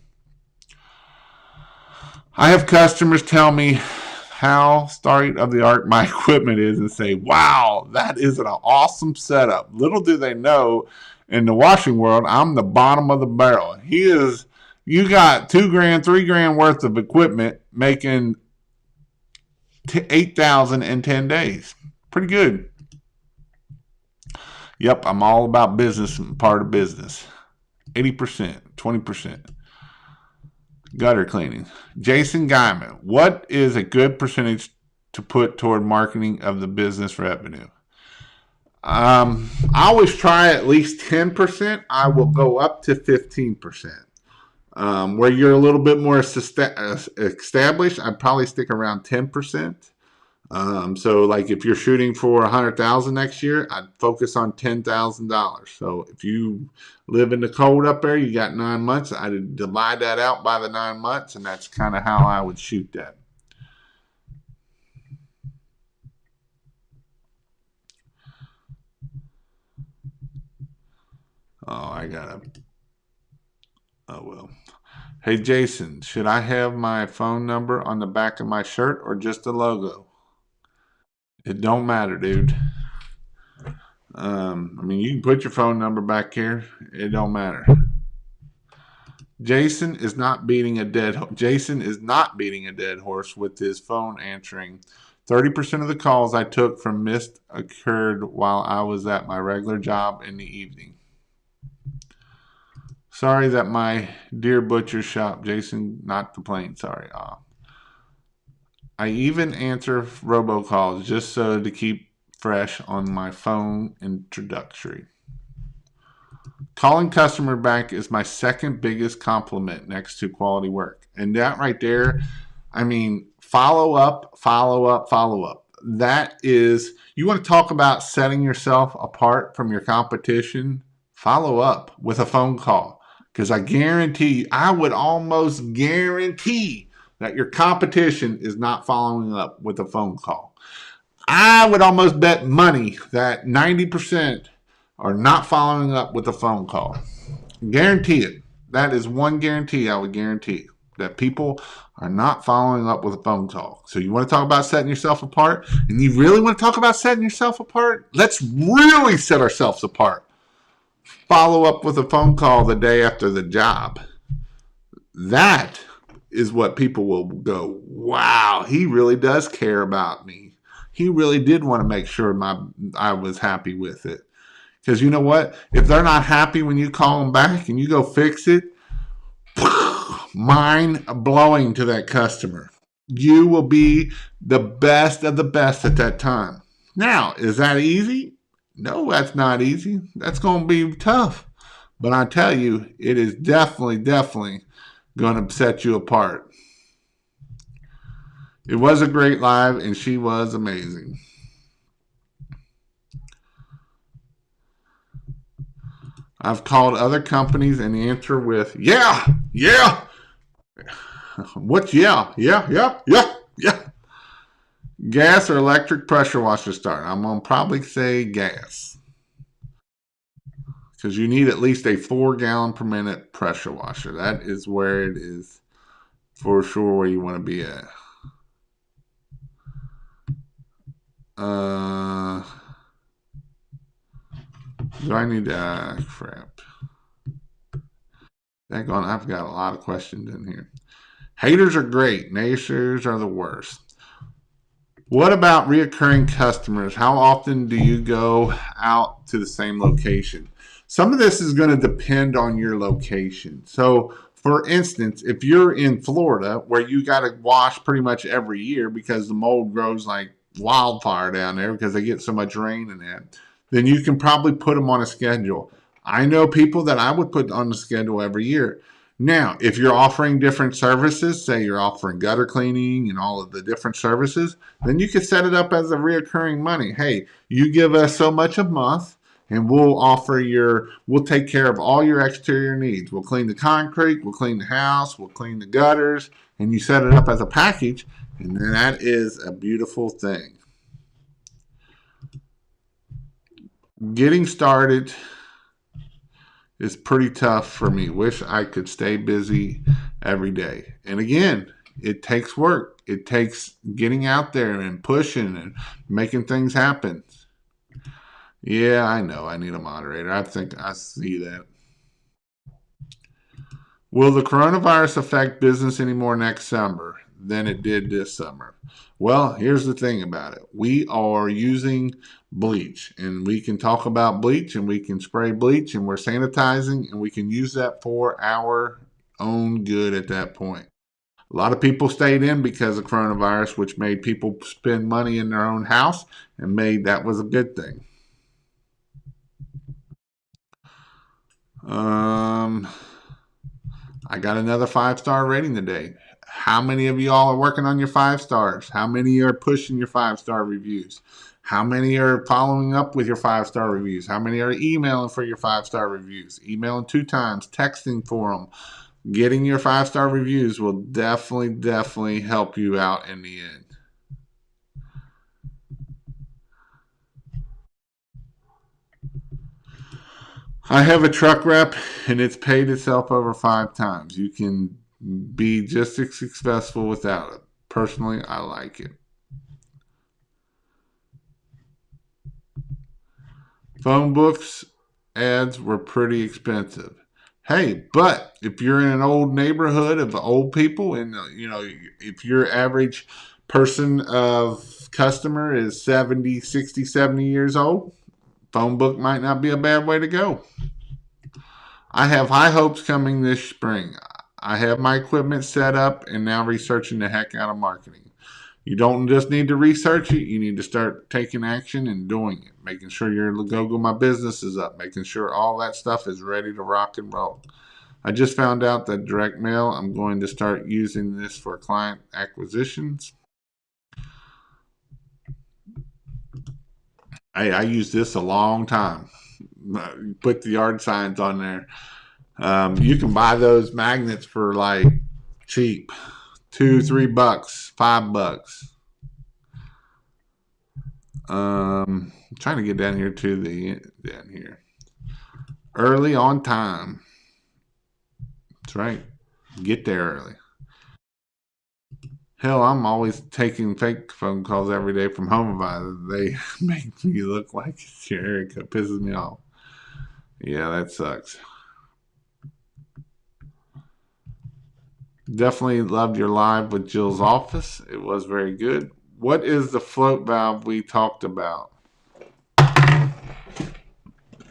I have customers tell me how state of the art my equipment is and say, wow, that is an awesome setup. Little do they know, in the washing world, I'm the bottom of the barrel. You got $2,000, $3,000 worth of equipment making 8,000 in 10 days. Pretty good. Yep, I'm all about business and part of business. 80%, 20%. Gutter cleaning. Jason Geiman, what is a good percentage to put toward marketing of the business revenue? I always try at least 10%. I will go up to 15%. Where you're a little bit more established, I'd probably stick around 10%. So like if you're shooting for 100,000 next year, I'd focus on $10,000. So if you live in the cold up there, you got 9 months, I'd divide that out by the 9 months, and that's kind of how I would shoot that. Oh well. Hey Jason, should I have my phone number on the back of my shirt or just the logo? It don't matter, dude. I mean, you can put your phone number back here. It don't matter. Jason is not beating a dead horse with his phone answering. 30% of the calls I took from missed occurred while I was at my regular job in the evening. Sorry that my dear butcher shop, Jason, not complain. Sorry. I even answer robocalls just so to keep fresh on my phone introductory. Calling customer back is my second biggest compliment next to quality work. And that right there, I mean, follow up, follow up, follow up. That is, you want to talk about setting yourself apart from your competition, follow up with a phone call. Because I guarantee, I would almost guarantee that your competition is not following up with a phone call. I would almost bet money that 90% are not following up with a phone call. Guarantee it. That is one guarantee I would guarantee, that people are not following up with a phone call. So you want to talk about setting yourself apart? And you really want to talk about setting yourself apart? Let's really set ourselves apart. Follow up with a phone call the day after the job. That is what people will go, wow, he really does care about me. He really did want to make sure I was happy with it. Because you know what? If they're not happy when you call them back and you go fix it, mind blowing to that customer. You will be the best of the best at that time. Now, is that easy? No, that's not easy. That's going to be tough. But I tell you, it is definitely going to set you apart. It was a great live, and she was amazing. I've called other companies and answer with, yeah. What's yeah? Gas or electric pressure washer start? I'm going to probably say gas. Because you need at least a 4-gallon per minute pressure washer. That is where it is for sure where you want to be at. Do I need crap? I've got a lot of questions in here. Haters are great. Naysayers are the worst. What about reoccurring customers? How often do you go out to the same location? Some of this is going to depend on your location. So, for instance, if you're in Florida where you got to wash pretty much every year because the mold grows like wildfire down there because they get so much rain in that, then you can probably put them on a schedule. I know people that I would put on the schedule every year. Now, if you're offering different services, say you're offering gutter cleaning and all of the different services, then you could set it up as a reoccurring money. Hey, you give us so much a month and we'll take care of all your exterior needs. We'll clean the concrete, we'll clean the house, we'll clean the gutters, and you set it up as a package, and that is a beautiful thing. Getting started is pretty tough for me. Wish I could stay busy every day. And again, it takes work. It takes getting out there and pushing and making things happen. Yeah, I know. I need a moderator. I think I see that. Will the coronavirus affect business any more next summer than it did this summer? Well, here's the thing about it. We are using bleach, and we can talk about bleach, and we can spray bleach, and we're sanitizing, and we can use that for our own good at that point. A lot of people stayed in because of coronavirus, which made people spend money in their own house and made that was a good thing. Um, I got another 5-star rating today. How many of y'all are working on your 5 stars? How many are pushing your 5-star reviews? How many are following up with your 5-star reviews? How many are emailing for your 5-star reviews? Emailing 2 times, texting for them. Getting your 5-star reviews will definitely help you out in the end. I have a truck rep, and it's paid itself over 5 times. You can be just as successful without it. Personally, I like it. Phone books ads were pretty expensive. Hey, but if you're in an old neighborhood of old people, and if your average person of customer is 70, 60, 70 years old, phone book might not be a bad way to go. I have high hopes coming this spring. I have my equipment set up and now researching the heck out of marketing. You don't just need to research it, you need to start taking action and doing it. Making sure your Google My Business is up, making sure all that stuff is ready to rock and roll. I just found out that direct mail, I'm going to start using this for client acquisitions. I used this a long time. Put the yard signs on there. You can buy those magnets for like cheap, $2, $3, $5. Trying to get down here to the down here. Early on time. That's right. Get there early. Hell, I'm always taking fake phone calls every day from home advisor. They make me look like it's your Erica. Pisses me off. Yeah, that sucks. Definitely loved your live with Jill's office. It was very good. What is the float valve we talked about?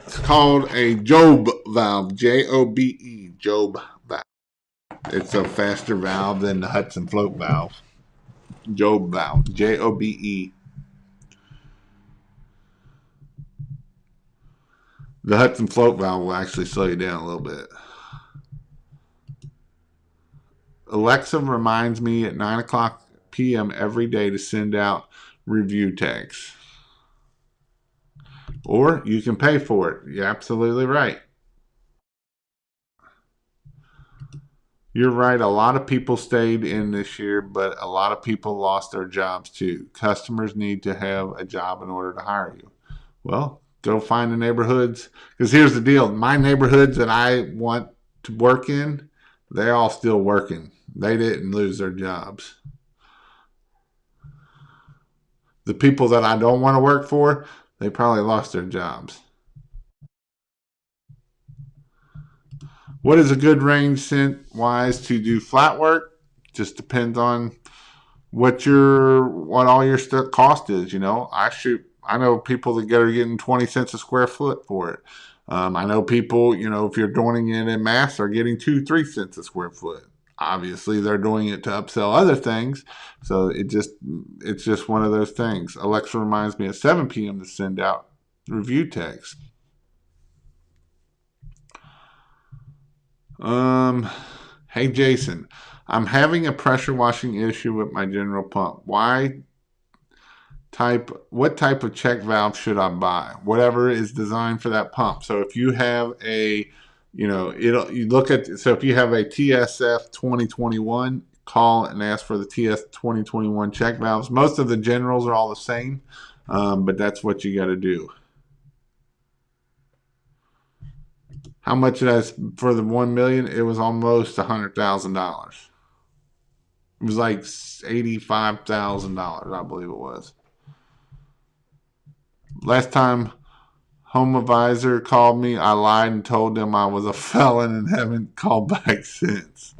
It's called a Job valve. Jobe. Job valve. It's a faster valve than the Hudson float valve. Job valve. Jobe. The Hudson float valve will actually slow you down a little bit. Alexa reminds me at 9 o'clock p.m. every day to send out review tags. Or you can pay for it. You're absolutely right. You're right. A lot of people stayed in this year, but a lot of people lost their jobs too. Customers need to have a job in order to hire you. Well, go find the neighborhoods. Because here's the deal, my neighborhoods that I want to work in, they're all still working. They didn't lose their jobs. The people that I don't want to work for, they probably lost their jobs. What is a good range scent wise to do flat work? Just depends on what all your cost is. I know people that are getting 20 cents a square foot for it. I know people, if you're doing it in mass, are getting 2-3 cents a square foot. Obviously, they're doing it to upsell other things, so it's just one of those things. Alexa reminds me at 7 p.m. to send out review text. Hey Jason, I'm having a pressure washing issue with my general pump. What type of check valve should I buy? Whatever is designed for that pump. So if you have if you have a TSF 2021, call and ask for the TS 2021 check valves. Most of the generals are all the same, but that's what you got to do. How much did I for the 1 million? It was almost $100,000. It was like $85,000, I believe it was. Last time Home Advisor called me, I lied and told them I was a felon and haven't called back since.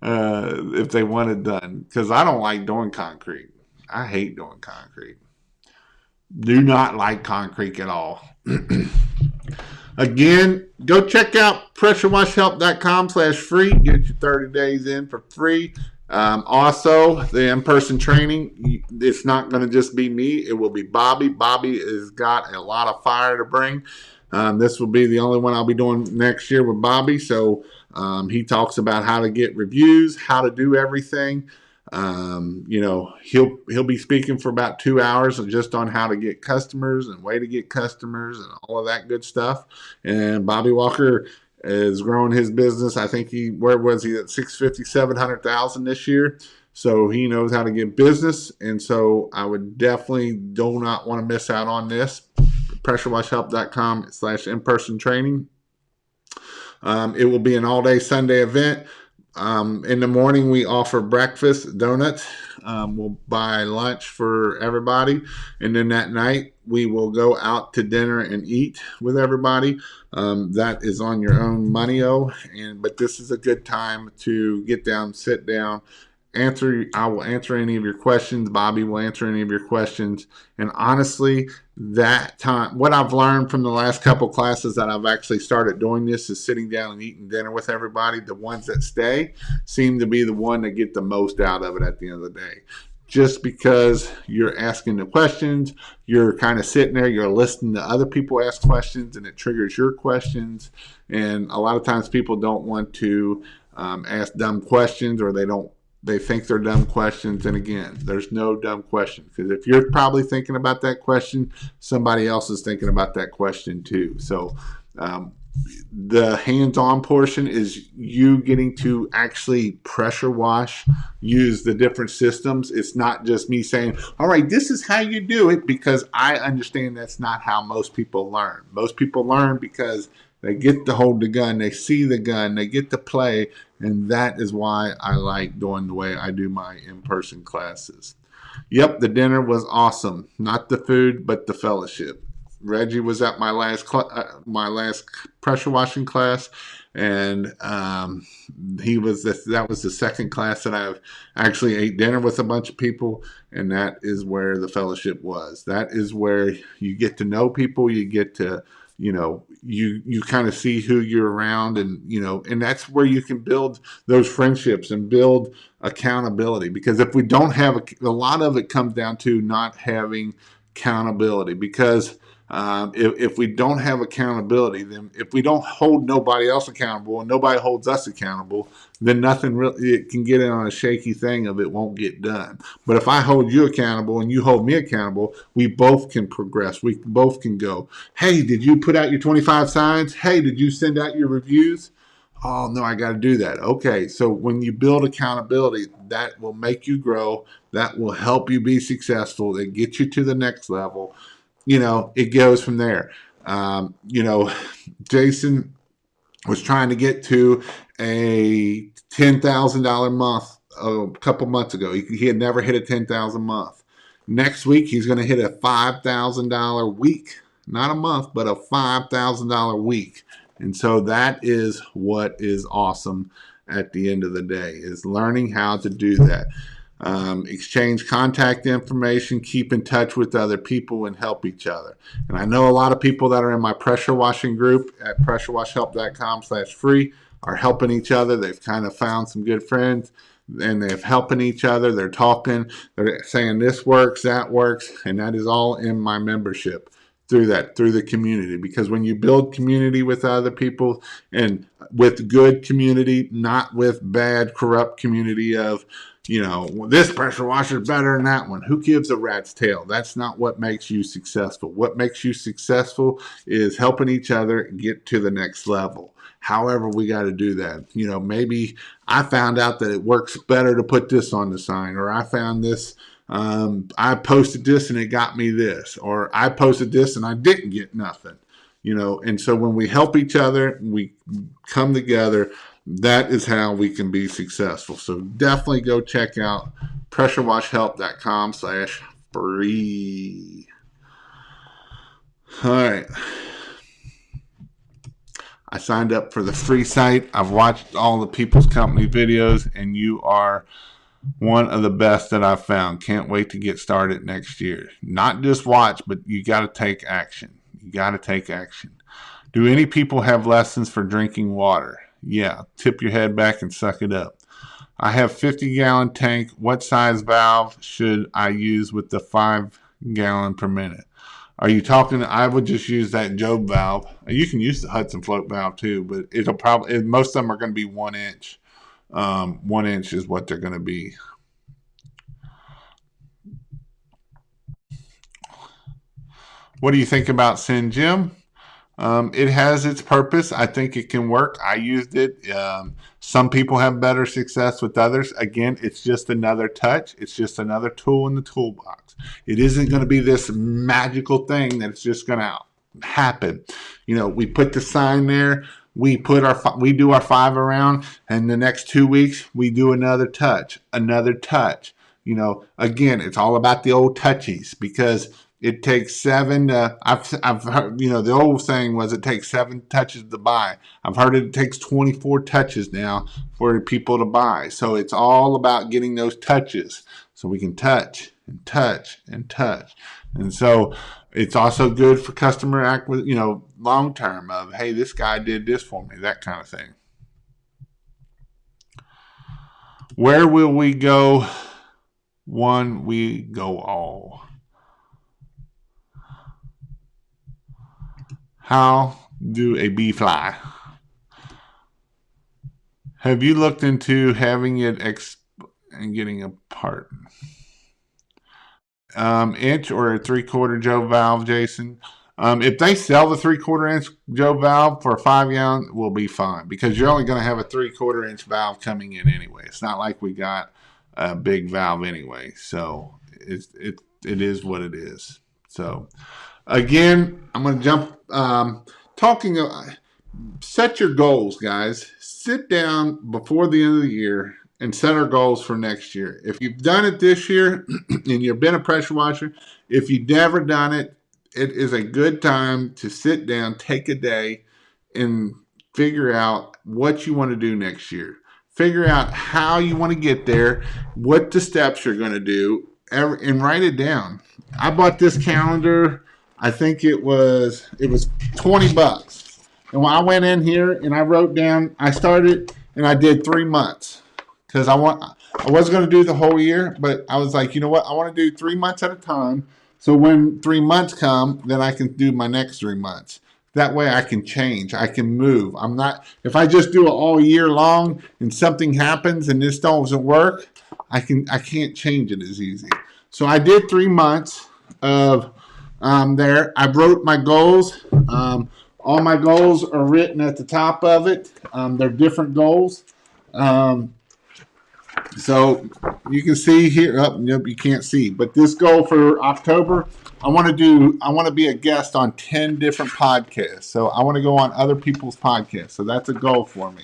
If they want it done, because I don't like doing concrete. I hate doing concrete. Do not like concrete at all. Again, go check out pressurewashhelp.com/free. Get your 30 days in for free. Also, the in-person training, it's not going to just be me. It will be Bobby. Bobby has got a lot of fire to bring. This will be the only one I'll be doing next year with Bobby. So he talks about how to get reviews, how to do everything. He'll be speaking for about 2 hours just on how to get customers and way to get customers and all of that good stuff. And Bobby Walker is growing his business. I think where was he at 650, 700,000 this year. So he knows how to get business. And so I would definitely do not want to miss out on this. pressurewashhelp.com/in-person training. It will be an all-day Sunday event. In the morning, we offer breakfast, donuts. We'll buy lunch for everybody. And then that night, we will go out to dinner and eat with everybody. That is on your own money-o. But this is a good time to get down, sit down, I will answer any of your questions. Bobby will answer any of your questions. And honestly, that time, what I've learned from the last couple classes that I've actually started doing this is sitting down and eating dinner with everybody. The ones that stay seem to be the one that get the most out of it at the end of the day. Just because you're asking the questions, you're kind of sitting there, you're listening to other people ask questions, and it triggers your questions. And a lot of times people don't want to ask dumb questions, or they think they're dumb questions. And again, there's no dumb question, because if you're probably thinking about that question, somebody else is thinking about that question too. So the hands-on portion is you getting to actually pressure wash, use the different systems. It's not just me saying, all right, this is how you do it, because I understand that's not how most people learn. Most people learn because they get to hold the gun, they see the gun, they get to play, and that is why I like doing the way I do my in-person classes. Yep, the dinner was awesome. Not the food, but the fellowship. Reggie was at my last pressure washing class, and that was the second class that I've actually ate dinner with a bunch of people, and that is where the fellowship was. That is where you get to know people, you get to you kind of see who you're around, and that's where you can build those friendships and build accountability. Because if we don't have a lot of it comes down to not having accountability. Because if we don't have accountability, then if we don't hold nobody else accountable and nobody holds us accountable, then nothing really, it can get in on a shaky thing of it won't get done. But if I hold you accountable and you hold me accountable, we both can progress. We both can go, hey, did you put out your 25 signs? Hey, did you send out your reviews? Oh, no, I got to do that. Okay, so when you build accountability, that will make you grow. That will help you be successful. It gets you to the next level. It goes from there. Jason was trying to get to a $10,000 month a couple months ago. He had never hit a $10,000 month. Next week, he's going to hit a $5,000 week, not a month, but a $5,000 week. And so that is what is awesome at the end of the day, is learning how to do that. Exchange contact information, keep in touch with other people, and help each other. And I know a lot of people that are in my pressure washing group at pressurewashhelp.com/free are helping each other. They've kind of found some good friends, and they're helping each other. They're talking, they're saying this works, that works, and that is all in my membership through the community. Because when you build community with other people, and with good community, not with bad, corrupt community of, this pressure washer is better than that one. Who gives a rat's tail? That's not what makes you successful. What makes you successful is helping each other get to the next level. However, we got to do that. Maybe I found out that it works better to put this on the sign, or I found this. I posted this and it got me this, or I posted this and I didn't get nothing. And so when we help each other, we come together, That is how we can be successful. So definitely go check out pressurewashhelp.com/free. All right. I signed up for the free site. I've watched all the People's Company videos, and you are one of the best that I've found. Can't wait to get started next year. Not just watch, but you got to take action. You got to take action. Do any people have lessons for drinking water? Yeah. Tip your head back and suck it up. I have 50-gallon tank. What size valve should I use with the 5 gallon per minute? Are you talking? I would just use that Job valve. You can use the Hudson float valve too, but it'll probably most of them are going to be 1 inch. 1 inch is what they're going to be. What do you think about Sin Gym? It has its purpose. I think it can work. I used it. Some people have better success with others. Again, it's just another touch. It's just another tool in the toolbox. It isn't going to be this magical thing that's just going to happen. You know, we put the sign there. We do our 5 around, and the next 2 weeks we do another touch, another touch. You know, again, it's all about the old touchies because it takes 7. I've heard, you know, the old saying was it takes 7 touches to buy. I've heard it takes 24 touches now for people to buy. So it's all about getting those touches so we can touch and touch and touch. And so it's also good for customer acquisition, you know, long term of, hey, this guy did this for me, that kind of thing. Where will we go? One, we go all. How do a bee fly? Have you looked into having it and getting a part? Inch or a 3/4 Joe valve, Jason? If they sell the 3/4 inch Joe valve for a 5 gallon, we'll be fine because you're only going to have a 3/4 inch valve coming in anyway. It's not like we got a big valve anyway. So it is what it is. So again, I'm going to jump talking. Set your goals, guys. Sit down before the end of the year and set our goals for next year. If you've done it this year and you've been a pressure washer, if you've never done it, it is a good time to sit down, take a day, and figure out what you want to do next year. Figure out how you want to get there, what the steps you're going to do, and write it down. I bought this calendar. I think it was $20. And when I went in here and I wrote down, I started and I did 3 months because I was going to do the whole year, but I was like, you know what? I want to do 3 months at a time. So when 3 months come, then I can do my next 3 months. That way I can change. I can move. If I just do it all year long and something happens and this doesn't work, I can't change it as easy. So I did 3 months of there. I wrote my goals. All my goals are written at the top of it. They're different goals. So you can see here. Nope, you can't see. But this goal for October, I want to be a guest on 10 different podcasts. So I want to go on other people's podcasts. So that's a goal for me.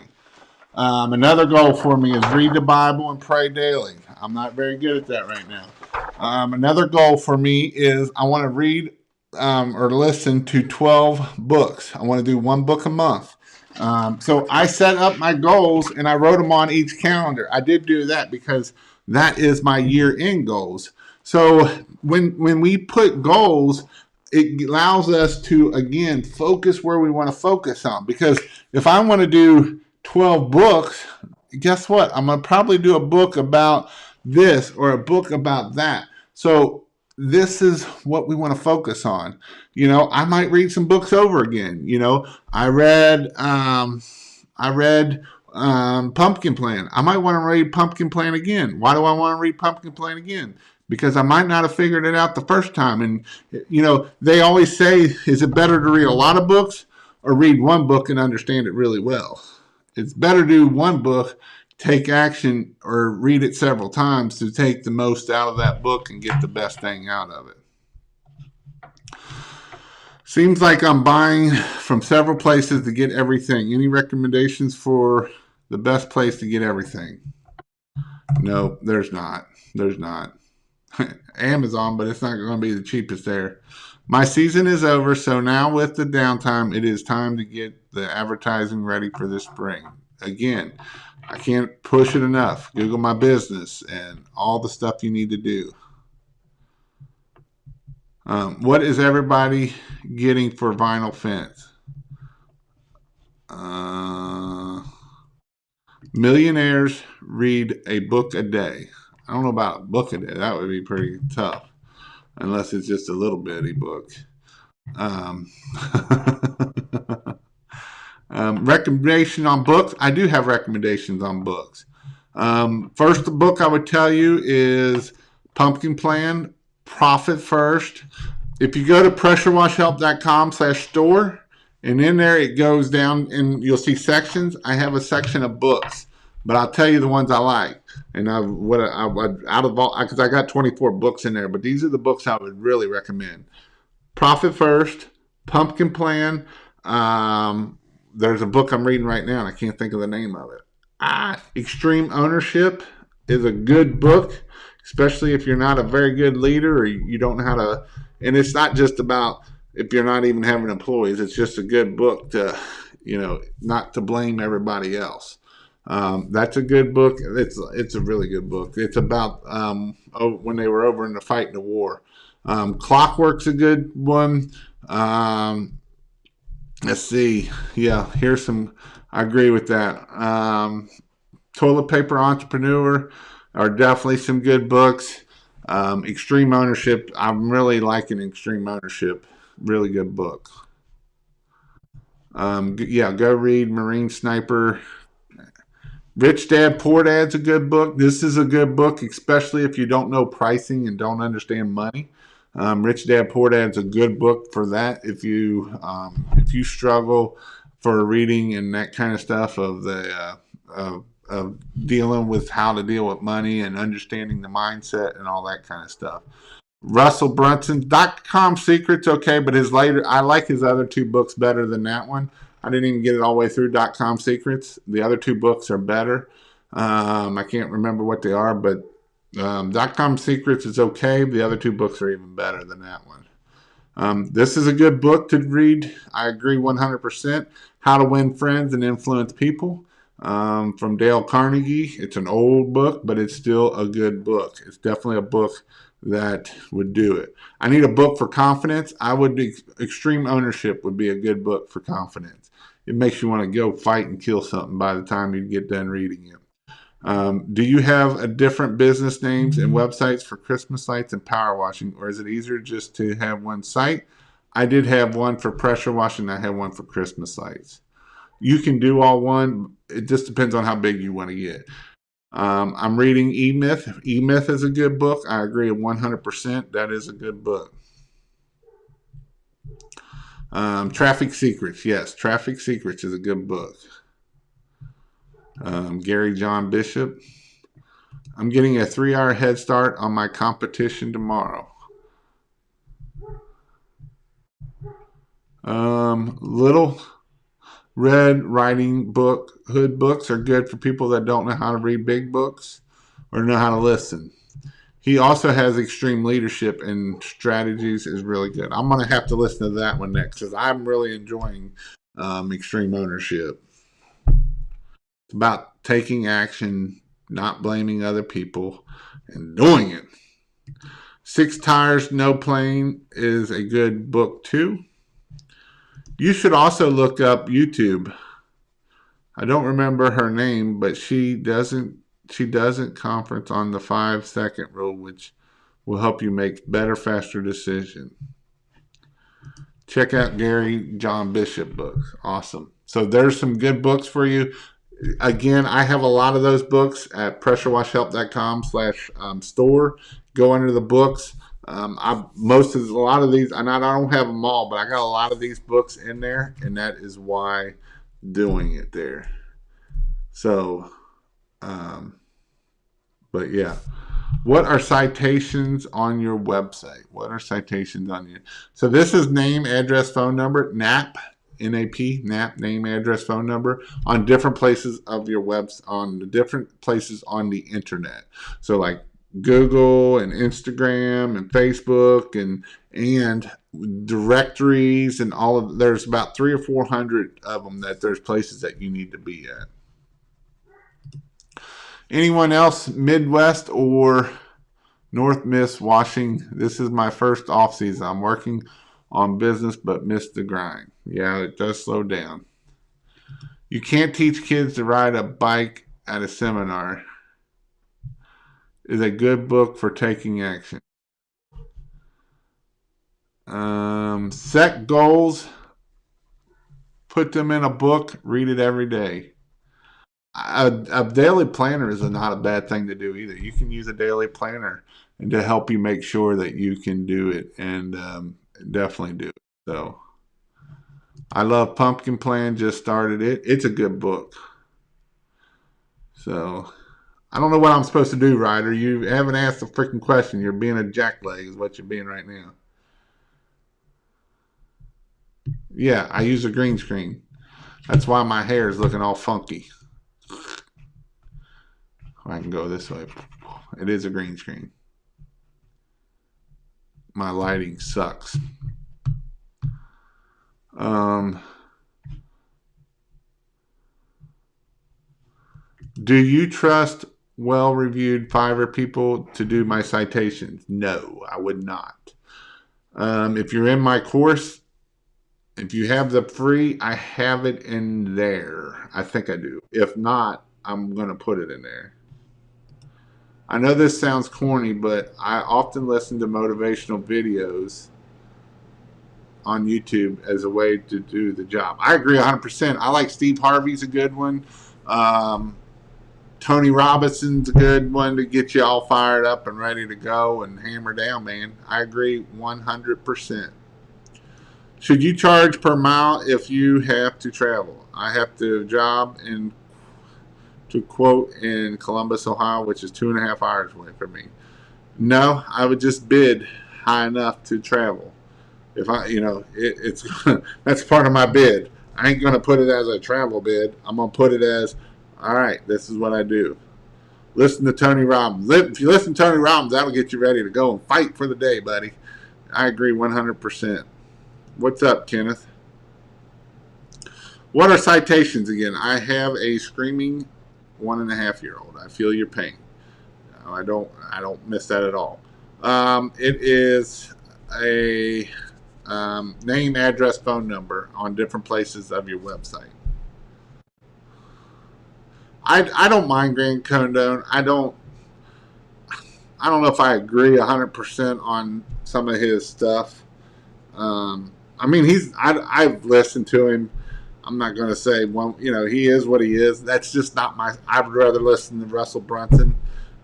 Another goal for me is read the Bible and pray daily. I'm not very good at that right now. Another goal for me is I want to read or listen to 12 books. I want to do 1 book a month. So I set up my goals and I wrote them on each calendar. I did do that because that is my year-end goals. So when we put goals, it allows us to, again, focus where we want to focus on. Because if I want to do 12 books, guess what? I'm going to probably do a book about this or a book about that. So this is what we want to focus on. You know, I might read some books over again. You know, I read Pumpkin Plan. I might want to read Pumpkin Plan again. Why do I want to read Pumpkin Plan again? Because I might not have figured it out the first time. And, you know, they always say, is it better to read a lot of books or read 1 book and understand it really well? It's better to do 1 book, take action, or read it several times to take the most out of that book and get the best thing out of it. Seems like I'm buying from several places to get everything. Any recommendations for the best place to get everything. No, there's not. There's not. Amazon, but it's not going to be the cheapest there. My season is over, so now with the downtime, it is time to get the advertising ready for the spring. Again, I can't push it enough. Google my business and all the stuff you need to do. What is everybody getting for vinyl fence? Millionaires read a book a day. I don't know about a book a day. That would be pretty tough, unless it's just a little bitty book. Recommendation on books. I do have recommendations on books. First book I would tell you is Pumpkin Plan, Profit First. If you go to pressurewashhelp.com/store, and in there it goes down and you'll see sections. I have a section of books, but I'll tell you the ones I like. And because I got 24 books in there, but these are the books I would really recommend. Profit First, Pumpkin Plan. There's a book I'm reading right now, and I can't think of the name of it. Extreme Ownership is a good book, especially if you're not a very good leader or you don't know how to. And it's not just about if you're not even having employees. It's just a good book to, not to blame everybody else. That's a good book. It's a really good book. It's about when they were over in the fight in the war. Clockwork's a good one. Let's see. Yeah, here's some. I agree with that. Toilet Paper Entrepreneur are definitely some good books. Extreme Ownership. I'm really liking Extreme Ownership. Really good book. Go read Marine Sniper. Rich Dad, Poor Dad's a good book. This is a good book, especially if you don't know pricing and don't understand money. Rich Dad, Poor Dad's a good book for that. If you struggle for reading and that kind of stuff of dealing with how to deal with money and understanding the mindset and all that kind of stuff. Russell Brunson, .com Secrets, okay, but I like his other two books better than that one. I didn't even get it all the way through .com Secrets. The other two books are better. I can't remember what they are, but .com Secrets is okay. The other two books are even better than that one. This is a good book to read. I agree 100%. How to Win Friends and Influence People from Dale Carnegie. It's an old book, but it's still a good book. It's definitely a book that would do it. I need a book for confidence. Extreme Ownership would be a good book for confidence. It makes you want to go fight and kill something by the time you get done reading it. Do you have different business names and websites for Christmas lights and power washing, or is it easier just to have one site? I did have one for pressure washing. I had one for Christmas lights. You can do all one. It just depends on how big you want to get. I'm reading E-Myth. E-Myth is a good book. I agree 100%. That is a good book. Traffic Secrets. Yes, Traffic Secrets is a good book. Gary John Bishop. I'm getting a 3-hour head start on my competition tomorrow. Little Red Writing Book Hood books are good for people that don't know how to read big books or know how to listen. He also has Extreme Leadership and Strategies is really good. I'm going to have to listen to that one next because I'm really enjoying Extreme Ownership. It's about taking action, not blaming other people, and doing it. 6 Tires, No Plane is a good book too. You should also look up YouTube. I don't remember her name, but she doesn't conference on the 5-second rule, which will help you make better, faster decisions. Check out Gary John Bishop books. Awesome. So there's some good books for you. Again, I have a lot of those books at pressurewashhelp.com/store. Go under the books. A lot of these, and I don't have them all, but I got a lot of these books in there, and that is why doing it there. So, but yeah. What are citations on your website? So this is name, address, phone number. NAP NAP, name, address, phone number, on different places of your webs, on the different places on the internet. So like Google and Instagram and Facebook and directories and all of, there's about 300 or 400 of them that there's places that you need to be at. Anyone else Midwest or North miss washing? This is my first off season. I'm working on business but miss the grind. Yeah, it does slow down. You can't teach kids to ride a bike at a seminar. Is a good book for taking action. Set goals, put them in a book, read it every day. A daily planner is not a bad thing to do either. You can use a daily planner and to help you make sure that you can do it, and definitely do it. So I love Pumpkin Plan. Just started it. It's a good book. So I don't know what I'm supposed to do, Ryder. You haven't asked a freaking question. You're being a jackleg is what you're being right now. Yeah, I use a green screen. That's why my hair is looking all funky. I can go this way. It is a green screen. My lighting sucks. Do you trust well-reviewed Fiverr people to do my citations? No, I would not. If you're in my course, if you have the free, I have it in there. I think I do. If not, I'm going to put it in there. I know this sounds corny, but I often listen to motivational videos on YouTube as a way to do the job. I agree 100%. I like Steve Harvey's a good one. Tony Robinson's a good one to get you all fired up and ready to go and hammer down, man. I agree 100%. Should you charge per mile if you have to travel? I have to job in, to quote, in Columbus, Ohio, which is 2.5 hours away from me. No, I would just bid high enough to travel. If I, it's that's part of my bid. I ain't gonna put it as a travel bid. I'm gonna put it as, all right, this is what I do. Listen to Tony Robbins. If you listen to Tony Robbins, that'll get you ready to go and fight for the day, buddy. I agree 100%. What's up, Kenneth? What are citations again? I have a screaming 1.5-year-old. I feel your pain. I don't miss that at all. It is a name, address, phone number on different places of your website. I don't mind Grant Cardone. I don't know if I agree 100% on some of his stuff. I mean, I've listened to him. I'm not going to say, well, he is what he is. That's just not my. I'd rather listen to Russell Brunson.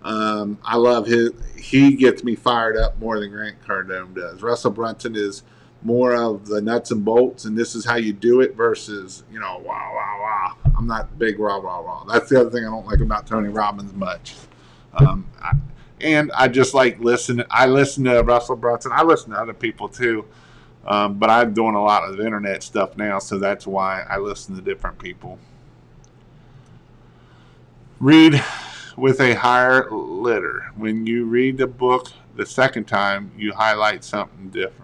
I love he gets me fired up more than Grant Cardone does. Russell Brunson is more of the nuts and bolts, and this is how you do it versus, wah, wah, wah. I'm not big rah, rah, rah. That's the other thing I don't like about Tony Robbins much. And I just like listening. I listen to Russell Brunson. I listen to other people too. But I'm doing a lot of internet stuff now, so that's why I listen to different people. Read with a higher litter. When you read the book the second time, you highlight something different.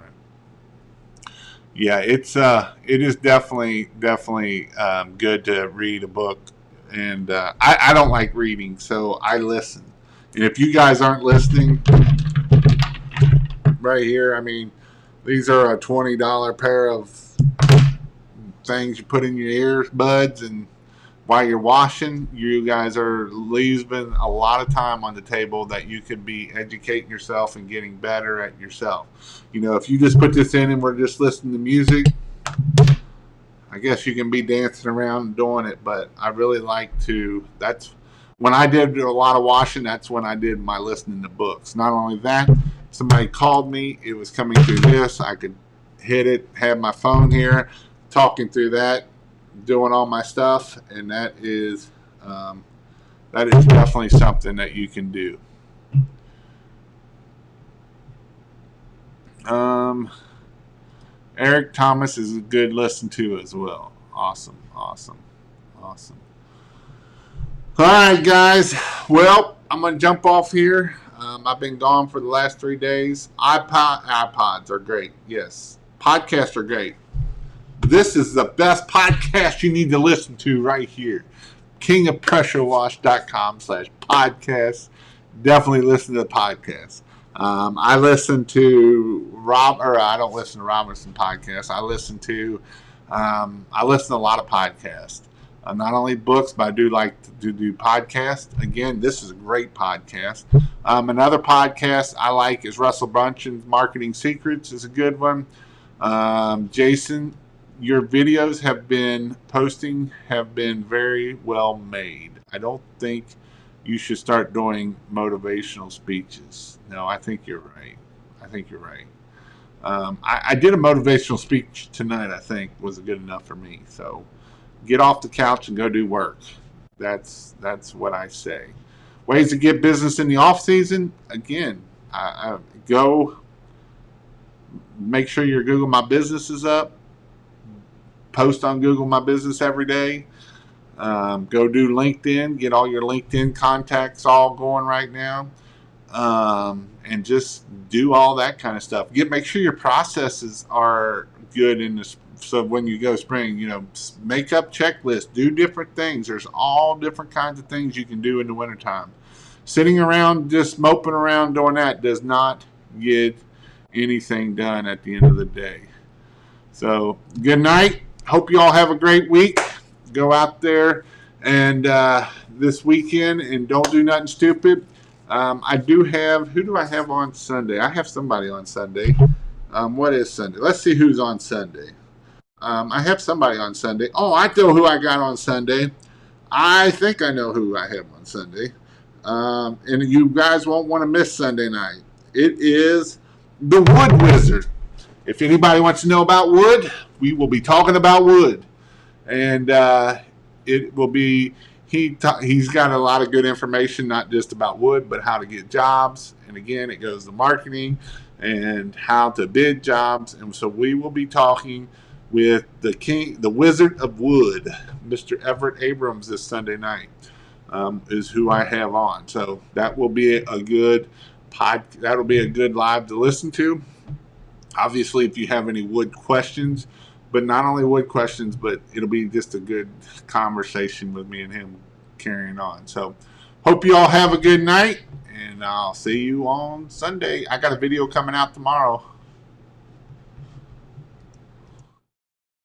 Yeah, it is definitely good to read a book, and I don't like reading, so I listen. And if you guys aren't listening, right here, I mean, these are a $20 pair of things you put in your earbuds, and while you're washing, you guys are leaving a lot of time on the table that you could be educating yourself and getting better at yourself. If you just put this in and we're just listening to music, I guess you can be dancing around and doing it, but I really like to, that's when I did a lot of washing, that's when I did my listening to books. Not only that, somebody called me, it was coming through this, I could hit it, have my phone here, talking through that, doing all my stuff, and that is definitely something that you can do. Eric Thomas is a good listen to as well. Awesome, awesome, awesome. All right, guys. Well, I'm going to jump off here. I've been gone for the last 3 days. iPods are great. Yes. Podcasts are great. This is the best podcast you need to listen to right here. kingofpressurewash.com/podcast. Definitely listen to the podcast. I listen to I don't listen to Robinson podcasts. I listen to a lot of podcasts. Not only books, but I do like to do podcasts. Again, this is a great podcast. Another podcast I like is Russell Brunson's Marketing Secrets is a good one. Jason, your videos have been very well made. I don't think you should start doing motivational speeches. No, I think you're right. I did a motivational speech tonight. I think was good enough for me. So get off the couch and go do work. That's what I say. Ways to get business in the off season. Again, go make sure your Google My Business is up. Post on Google My Business every day. Go do LinkedIn. Get all your LinkedIn contacts all going right now. And just do all that kind of stuff. Make sure your processes are good in this. So when you go spring, make up checklists, do different things. There's all different kinds of things you can do in the wintertime. Sitting around just moping around doing that does not get anything done at the end of the day. So good night. Hope you all have a great week. Go out there and this weekend and don't do nothing stupid. Who do I have on Sunday? I have somebody on Sunday. What is Sunday? Let's see who's on Sunday. I have somebody on Sunday. Oh, I know who I got on Sunday. I think I know who I have on Sunday. And you guys won't want to miss Sunday night. It is the Wood Wizard. If anybody wants to know about wood, we will be talking about wood. And it will be, he's got a lot of good information, not just about wood, but how to get jobs. And again, it goes to marketing and how to bid jobs. And so we will be talking with the Wizard of Wood, Mr. Everett Abrams, this Sunday night, is who I have on. So that will be a good that'll be a good live to listen to. Obviously, if you have any wood questions, but not only wood questions, but it'll be just a good conversation with me and him carrying on. So hope you all have a good night, and I'll see you on Sunday. I got a video coming out tomorrow.